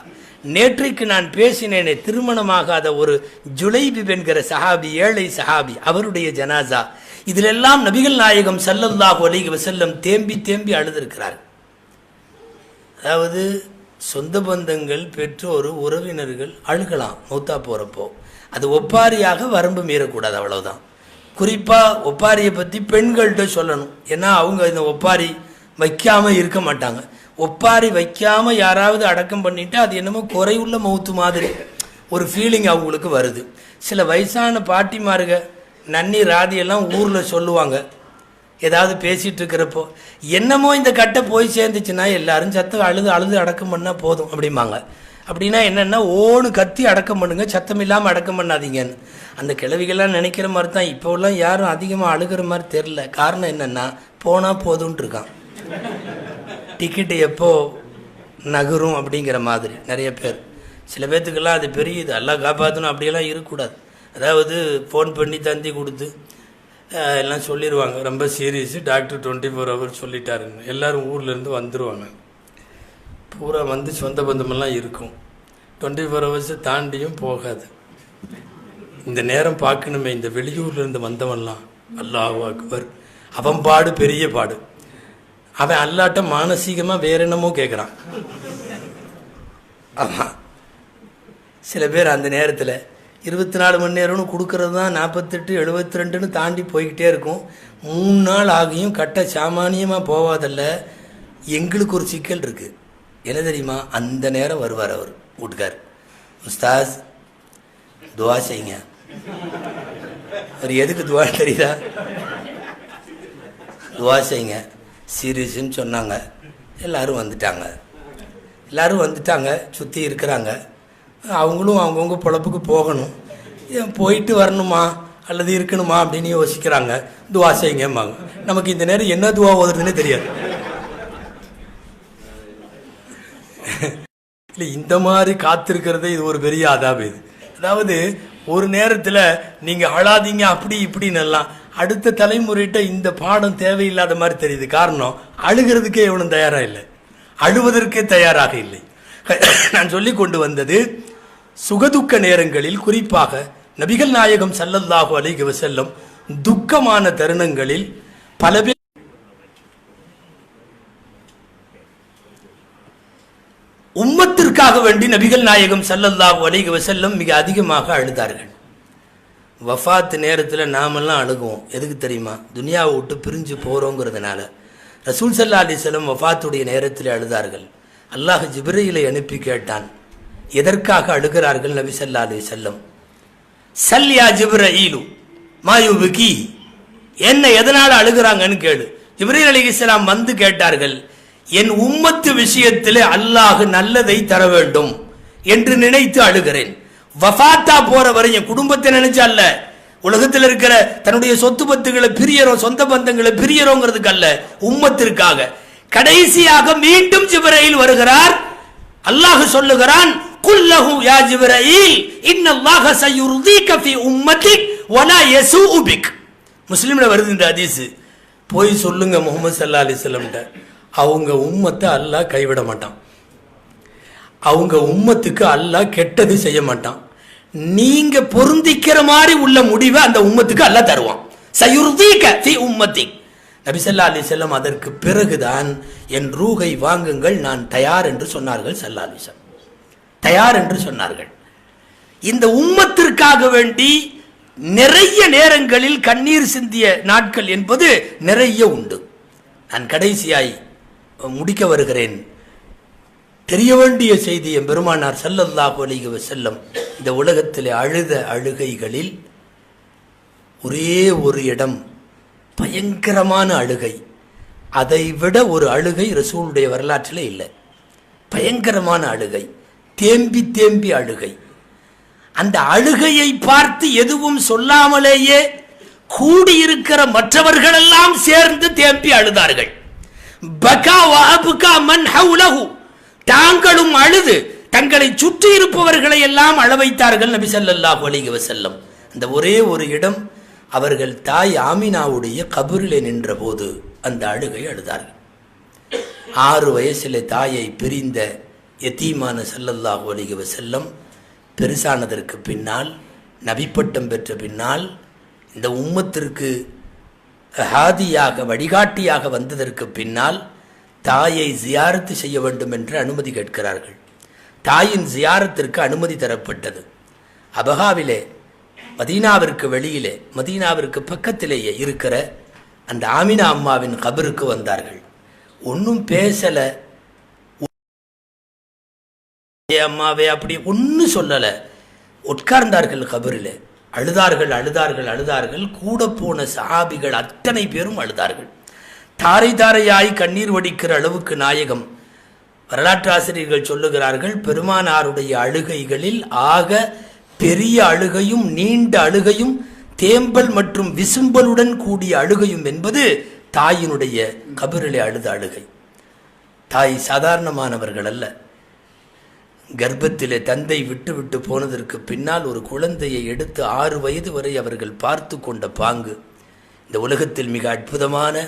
நேற்றைக்கு நான் பேசினேனே திருமணமாகாத ஒரு ஜுலைபிப் என்கிற சஹாபி, ஏழை சஹாபி, அவருடைய ஜனாசா, இதிலெல்லாம் நபிகள் நாயகம் ஸல்லல்லாஹு அலைஹி வஸல்லம் தேம்பி தேம்பி அழுதிருக்கிறார். அதாவது சொந்த பந்தங்கள், பெற்றோர், உறவினர்கள் அழுகலாம் மௌத்தா போகிறப்போ, அது ஒப்பாரியாக வரம்பு மீறக்கூடாது, அவ்வளவுதான். குறிப்பாக ஒப்பாரியை பற்றி பெண்கள்கிட்ட சொல்லணும். ஏன்னா அவங்க இந்த ஒப்பாரி வைக்காமல் இருக்க மாட்டாங்க. ஒப்பாரி வைக்காமல் யாராவது அடக்கம் பண்ணிட்டு அது என்னமோ குறையுள்ள மௌத்து மாதிரி ஒரு ஃபீலிங் அவங்களுக்கு வருது. சில வயசான பாட்டிமாருக நன்னி ராதியெல்லாம் ஊரில் சொல்லுவாங்க, ஏதாவது பேசிகிட்டு இருக்கிறப்போ, என்னமோ இந்த கட்டை போய் சேர்ந்துச்சுன்னா எல்லாரும் சத்தம் அழுது அழுது அடக்கம் பண்ணால் போதும் அப்படிம்பாங்க. அப்படின்னா என்னென்னா, ஓன்னு கத்தி அடக்கம் பண்ணுங்க, சத்தம் இல்லாமல் அடக்கம் பண்ணாதீங்கன்னு. அந்த கிழவிகள்லாம் நினைக்கிற மாதிரி தான். இப்போலாம் யாரும் அதிகமாக அழுகிற மாதிரி தெரில. காரணம் என்னென்னா, போனால் போதும்ன்ட்டு இருக்கான், டிக்கெட்டு எப்போ நகரும் அப்படிங்கிற மாதிரி நிறைய பேர். சில பேர்த்துக்கெல்லாம் அது பெரிய இது, எல்லாம் காப்பாற்றணும் அப்படியெல்லாம் இருக்கக்கூடாது. அதாவது ஃபோன் பண்ணி தந்தி கொடுத்து எல்லாம் சொல்லிடுவாங்க, ரொம்ப சீரியஸு, டாக்டர் 24 ஹவர்ஸ் சொல்லிட்டாருன்னு. எல்லோரும் ஊர்லேருந்து வந்துடுவாங்க, பூரா வந்து சொந்த பந்தமெல்லாம் இருக்கும். 24 ஹவர்ஸை தாண்டியும் போகாது. இந்த நேரம் பார்க்கணுமே, இந்த வெளியூர்லேருந்து வந்தவன்லாம் அல்லாஹு அக்பர், அவன் பாடு பெரிய பாடு. அவன் அல்லாட்ட மானசீகமாக வேற என்னமோ கேட்குறான். ஆமாம், சில பேர் அந்த நேரத்தில் 24 மணி நேரம்னு கொடுக்கறது தான் 48, 72ன்னு தாண்டி போய்கிட்டே இருக்கும். 3 நாள் ஆகியும் கட்ட சாமானியமாக போவாதல்ல. எங்களுக்கு ஒரு சிக்கல் இருக்குது, என்ன தெரியுமா? அந்த நேரம் வருவார் அவர் வீட்டுக்கார், உஸ்தாஸ் துவா செய்யுங்க. அவர் எதுக்கு துவா தெரியுதா? துவா செய்யுங்க சீரியஸ்ன்னு சொன்னாங்க. எல்லோரும் வந்துட்டாங்க, சுற்றி இருக்கிறாங்க. அவங்களும் அவங்கவுங்க பொழப்புக்கு போகணும். போயிட்டு வரணுமா அல்லது இருக்கணுமா அப்படின்னு யோசிக்கிறாங்க. துவா செய்யுங்கம்பாங்க. நமக்கு இந்த நேரம் என்ன துவா ஓதுறதுன்னே தெரியாது. இல்லை, இந்த மாதிரி காத்திருக்கிறதே இது ஒரு பெரிய ஆதாபு. இது அதாவது ஒரு நேரத்தில் நீங்கள் அழாதீங்க அப்படி இப்படின்னு எல்லாம் அடுத்த தலைமுறைகிட்ட இந்த பாடம் தேவையில்லாத மாதிரி தெரியுது. காரணம், அழுகிறதுக்கே எவனும் தயாராக இல்லை, அழுவதற்கே தயாராக இல்லை. நான் சொல்லி கொண்டு வந்தது, சுகதுக்க நேரங்களில் குறிப்பாக நபிகள் நாயகம் ஸல்லல்லாஹு அலைஹி வஸல்லம் துக்கமான தருணங்களில் பல பேர் உம்மத்திற்காக வேண்டி நபிகள் நாயகம் ஸல்லல்லாஹு அலைஹி வஸல்லம் மிக அதிகமாக அழுதார்கள். வஃபாத் நேரத்தில் நாமெல்லாம் அழுகுவோம். எதுக்கு தெரியுமா? துனியாவை விட்டு பிரிஞ்சு போகிறோங்கிறதுனால. ரசூல் ஸல்லல்லாஹு அலைஹி வஸல்லம் வஃபாத்துடைய நேரத்தில் அழுதார்கள். அல்லாஹ் ஜிப்ரீலை அனுப்பி கேட்டான், எதற்காக அழுகிறார்கள் நபி ஸல்லல்லாஹு அலைஹி வஸல்லம்? சல் யா ஜிப்ரீலு மா யுபகி, என்ன எதனால் அழுகிறாங்கன்னு கேளு. ஜிப்ரீல் அலைஹிஸ்ஸலாம் வந்து கேட்டார்கள், என் உம்மத்து விஷயத்திலே அல்லாஹ் நல்லதை தர வேண்டும் என்று நினைத்து அழுகிறேன். வஃபாத்தா போற வரை என் குடும்பத்தை நினைச்சு அல்ல, உலகத்தில் இருக்கிற தன்னுடைய சொத்து பத்துகளை பிரியறோம், சொந்த பந்தங்களை பிரியறோங்கிறதுக்கு அல்ல, உம்மத்திற்காக. கடைசியாக மீண்டும் ஜிப்ரீல் வருகிறார். அல்லாஹ் சொல்லுகிறான், குல்லஹு யா ஜிப்ரீல் இன்னல்லாஹ சயுர்தீக ஃபீ உம்மத்திக் வலா யஸூஉ பிக். முஸ்லிம்ல வருது இந்த ஹதீஸ். போய் சொல்லுங்க முஹம்மது ஸல்லல்லாஹு அலைஹி வஸல்லம், அவங்க உம்மத்தை அல்லாஹ் கைவிட மாட்டான், அவங்க உம்மத்துக்கு அல்லாஹ் கெட்டது செய்ய மாட்டான். நீங்க பொருந்திக்கிற மாதிரி உள்ள முடிவை அந்த உம்மத்துக்கு அல்லாஹ் தருவான். சயுர்தீக ஃபீ உம்மத்திக். நபி ஸல்லல்லாஹு அலைஹி வஸல்லம் அதற்கு பிறகுதான் என் ரூஹை வாங்குங்கள், நான் தயார் என்று சொன்னார்கள். ஸல்லல்லாஹு அலைஹி வஸல்லம் தயார் என்று சொன்னார்கள். இந்த உம்மத்திற்காக வேண்டி நிறைய நேரங்களில் கண்ணீர் சிந்திய நாட்கள் என்பது நிறைய உண்டு. நான் கடைசியாய் முடிக்க வருகிறேன். தெரிய வேண்டிய செய்தி, என் பெருமானார் ஸல்லல்லாஹு அலைஹி வஸல்லம் இந்த உலகத்தில் அழுத அழுகைகளில் ஒரே ஒரு இடம் பயங்கரமான அழுகை. அதை விட ஒரு அழுகை ரசூலுடைய வரலாற்றில் இல்லை. பயங்கரமான அழுகை, தேம்பி தேம்பி அழுகை. அந்த அழுகையை பார்த்து எதுவும் சொல்லாமலேயே கூடியிருக்கிற மற்றவர்கள் எல்லாம் சேர்ந்து தேம்பி அழுதார்கள். பகா வஅப்கா மன் ஹவுலஹு, தாங்களும் அழுது தங்களை சுற்றி இருப்பவர்களை எல்லாம் அழ வைத்தார்கள் நபி ஸல்லல்லாஹு அலைஹி வஸல்லம். அந்த ஒரே ஒரு இடம், அவர்கள் தாய் ஆமினாவுடைய கபரிலே நின்ற போது அந்த அழுகை அழுதார்கள். 6 வயசிலே தாயை பிரிந்த யதீமான ஸல்லல்லாஹு அலைஹி வஸல்லம் பெருசானதற்கு பின்னால், நபிப்பட்டம் பெற்ற பின்னால், இந்த உம்மத்திற்கு ஹாதியாக வழிகாட்டியாக வந்ததற்கு பின்னால் தாயை ஜியாரத்து செய்ய வேண்டும் என்று அனுமதி கேட்கிறார்கள். தாயின் ஜியாரத்திற்கு அனுமதி தரப்பட்டது. அபகாவிலே மதீனாவிற்கு வெளியிலே, மதீனாவிற்கு பக்கத்திலேயே இருக்கிற அந்த ஆமினா அம்மாவின் கபருக்கு வந்தார்கள். ஒன்றும் பேசல, அம்மாவே அப்படி ஒன்றும் சொல்லலை, உட்கார்ந்தார்கள் கபரில். அழுதார்கள் அழுதார்கள் அழுதார்கள். கூட போன சஹாபிகள் அத்தனை பேரும் அழுதார்கள். தாரை தாரையாய் கண்ணீர் வடிக்கிற அளவுக்கு நாயகம், வரலாற்று ஆசிரியர்கள் சொல்லுகிறார்கள், பெருமானாருடைய அழுகைகளில் ஆக பெரிய அழுகையும் நீண்ட அழுகையும் தேம்பல் மற்றும் விசும்பலுடன் கூடிய அழுகையும் என்பது தாயினுடைய கபரிலே அழுத அழுகை. தாய் சாதாரணமானவர்கள் அல்ல. கர்ப்பத்திலே தந்தை விட்டு விட்டு போனதற்கு பின்னால் ஒரு குழந்தையை எடுத்து 6 வயது வரை அவர்கள் பார்த்து கொண்ட பாங்கு, இந்த உலகத்தில் மிக அற்புதமான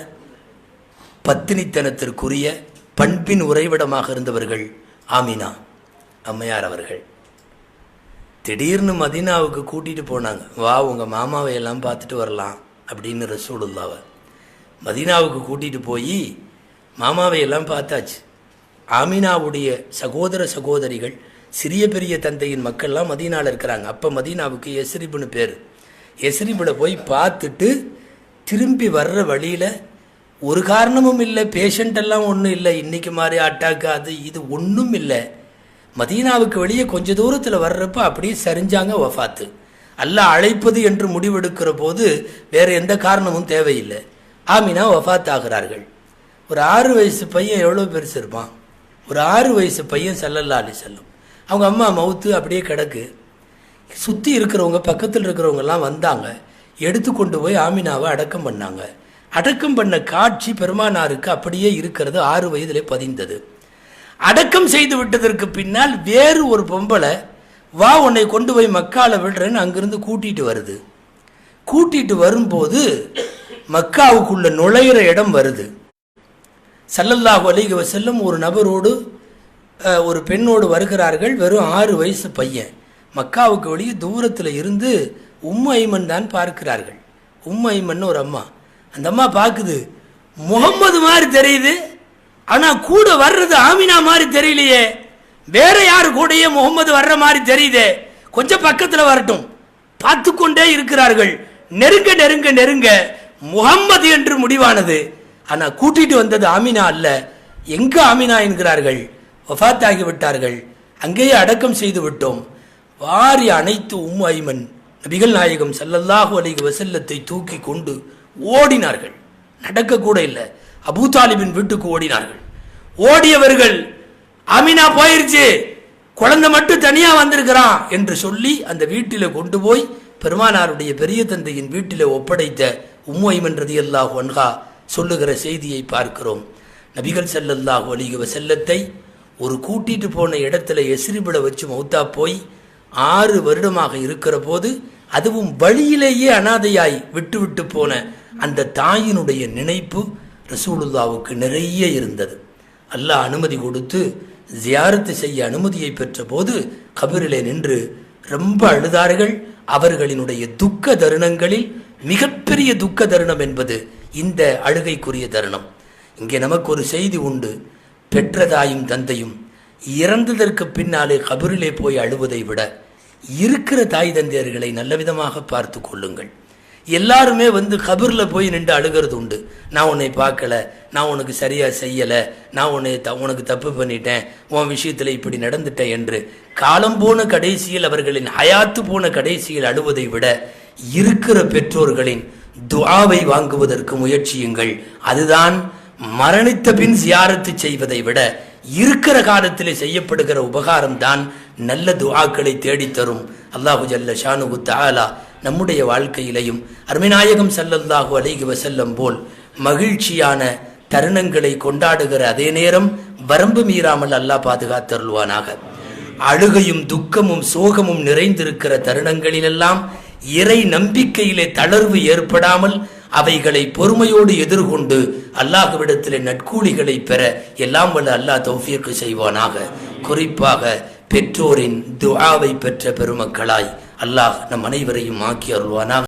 பத்தினித்தனத்திற்குரிய பண்பின் உறைவிடமாக இருந்தவர்கள் ஆமினா அம்மையார் அவர்கள். திடீர்னு மதீனாவுக்கு கூட்டிகிட்டு போனாங்க. வா, உங்கள் மாமாவை எல்லாம் பார்த்துட்டு வரலாம் அப்படின்னு ரசூலுல்லாவை மதீனாவுக்கு கூட்டிகிட்டு போய் மாமாவை எல்லாம் பார்த்தாச்சு. ஆமினாவுடைய சகோதர சகோதரிகள், சிறிய பெரிய தந்தையின் மக்கள்லாம் மதீனாவில் இருக்கிறாங்க. அப்போ மதீனாவுக்கு எஸ்ரிபுன்னு பேர். எஸ்ரிபுல போய் பார்த்துட்டு திரும்பி வர்ற வழியில் ஒரு காரணமும் இல்லை, பேஷண்ட் எல்லாம் ஒன்றும் இல்லை, இன்னைக்கு மாதிரி அட்டாக்கு அது இது ஒன்றும் இல்லை. மதீனாவுக்கு வெளியே கொஞ்ச தூரத்தில் வர்றப்ப அப்படியே சரிஞ்சாங்க, வஃபாத்து. அல்லாஹ் அழைப்பது என்று முடிவெடுக்கிற போது வேறு எந்த காரணமும் தேவையில்லை. ஆமினா வஃபாத் ஆகிறார்கள். ஒரு 6 வயசு பையன் எவ்வளோ பெருசு இருப்பான்? ஒரு 6 வயசு பையன் ஸல்லல்லாஹு அலைஹி வஸல்லம். அவங்க அம்மா மவுத்து அப்படியே கிடக்கு. சுற்றி இருக்கிறவங்க பக்கத்தில் இருக்கிறவங்கெல்லாம் வந்தாங்க, எடுத்து கொண்டு போய் ஆமினாவை அடக்கம் பண்ணாங்க. அடக்கம் பண்ண காட்சி பெருமானாருக்கு அப்படியே இருக்கிறது, 6 வயதிலே பதிந்தது. அடக்கம் செய்து விட்டதற்கு பின்னால் வேறு ஒரு பொம்பளை, வா உன்னை கொண்டு போய் மக்கால விடுறேன்னு அங்கிருந்து கூட்டிகிட்டு வருது. கூட்டிகிட்டு வரும்போது மக்காவுக்குள்ள நுழையிற இடம் வருது. ஸல்லல்லாஹு அலைஹி வஸல்லம் ஒரு நபரோடு ஒரு பெண்ணோடு வருகிறார்கள். வெறும் 6 வயசு பையன். மக்காவுக்கு வெளியே தூரத்தில் இருந்து உம்மு ஐமன் தான் பார்க்கிறார்கள். உம்மு ஐமன் ஒரு அம்மா. அந்த அம்மா பார்க்குது, முகம்மது மாதிரி தெரியுது, ஆனால் கூட வர்றது ஆமினா மாதிரி தெரியலையே, வேற யாரு கூடயே முகம்மது வர்ற மாதிரி தெரியுதே, கொஞ்சம் பக்கத்தில் வரட்டும். பார்த்து கொண்டே இருக்கிறார்கள். நெருங்க நெருங்க நெருங்க முகம்மது என்று முடிவானது. ஆனால் கூட்டிட்டு வந்தது ஆமினா அல்ல. எங்க ஆமினா என்கிறார்கள்? வஃபாத் ஆகிவிட்டார்கள், அங்கேயே அடக்கம் செய்து விட்டோம். வாரி அனைத்து உம்மு ஐமன் நபிகள் நாயகம் ஸல்லல்லாஹு அலைஹி வஸல்லத்தை தூக்கி கொண்டு ஓடினார்கள். நடக்க கூட இல்லை, அபூ தாலிபின் வீட்டுக்கு ஓடினார்கள். ஓடியவர்கள், ஆமினா போயிருச்சு, குழந்தை மட்டும் தனியா வந்திருக்கிறான் என்று சொல்லி அந்த வீட்டில் கொண்டு போய் பெருமானாருடைய பெரிய தந்தையின் வீட்டில் ஒப்படைத்த உம்மு ஐமன் ரலியல்லாஹு அன்ஹா சொல்லுகிற செய்தியை பார்க்கிறோம். நபிகள் ஸல்லல்லாஹு அலைஹி வஸல்லத்தை ஒரு கூட்டிட்டு போன இடத்துல எஸ்ரிபில வச்சு மௌத்தா போய் 6 வருடமாக இருக்கிற போது, அதுவும் வழியிலேயே அனாதையாய் விட்டு விட்டு போன அந்த தாயினுடைய நினைப்பு ரசூலுல்லாவுக்கு நிறைய இருந்தது. அல்லாஹ் அனுமதி கொடுத்து ஜியாரத்து செய்ய அனுமதியை பெற்ற போது கபரிலே நின்று ரொம்ப அழுதார்கள். அவர்களினுடைய துக்க தருணங்களில் மிகப்பெரிய துக்க தருணம் என்பது இந்த அழுகைக்குரிய தருணம். இங்கே நமக்கு ஒரு செய்தி உண்டு. பெற்ற தாயும் தந்தையும் இறந்ததற்கு பின்னாலே கபரிலே போய் அழுவதை விட இருக்கிற தாய் தந்தையர்களை நல்ல விதமாக பார்த்து கொள்ளுங்கள். எல்லாருமே கபரில் போய் நின்று அழுகிறது உண்டு. நான் உன்னை பார்க்கல, நான் உனக்கு சரியாக செய்யலை, நான் உனக்கு தப்பு பண்ணிட்டேன், உன் விஷயத்தில் இப்படி நடந்துட்டேன் என்று காலம் போன கடைசியில், அவர்களின் ஹயாத்து போன கடைசியில் அழுவதை விட இருக்கிற பெற்றோர்களின் துஆவை வாங்குவதற்கு முயற்சியுங்கள். அதுதான் மரணித்த பின் ஜியாரத்து செய்வதை விட இருக்கிற காலத்திலே செய்யப்படுகிற உபகாரம் தான் நல்ல துஆக்களை தேடித்தரும் அல்லாஹு ஜல்ல ஷானுஹு தஆலா நம்முடைய வாழ்க்கையிலையும் அருமைநாயகம் ஸல்லல்லாஹு அலைஹி வஸல்லம் போல் மகிழ்ச்சியான தருணங்களை கொண்டாடுகிற அதே நேரம் வரம்பு மீறாமல் அல்லாஹ் பாதுகாத்தருள்வானாக. அழுகையும் துக்கமும் சோகமும் நிறைந்திருக்கிற தருணங்களிலெல்லாம் இறை நம்பிக்கையிலே தளர்வு ஏற்படாமல் அவைகளை பொறுமையோடு எதிர்கொண்டு அல்லாஹ்விடத்திலே நற்கூலிகளை பெற எல்லாம் வல்ல அல்லாஹ் தௌஃபீக் செய்வானாக. குறிப்பாக பெற்றோரின் துஆவை பெற்ற பெருமக்களாய் அல்லாஹ் நம் அனைவரையும் ஆக்கி அருள்வானாக.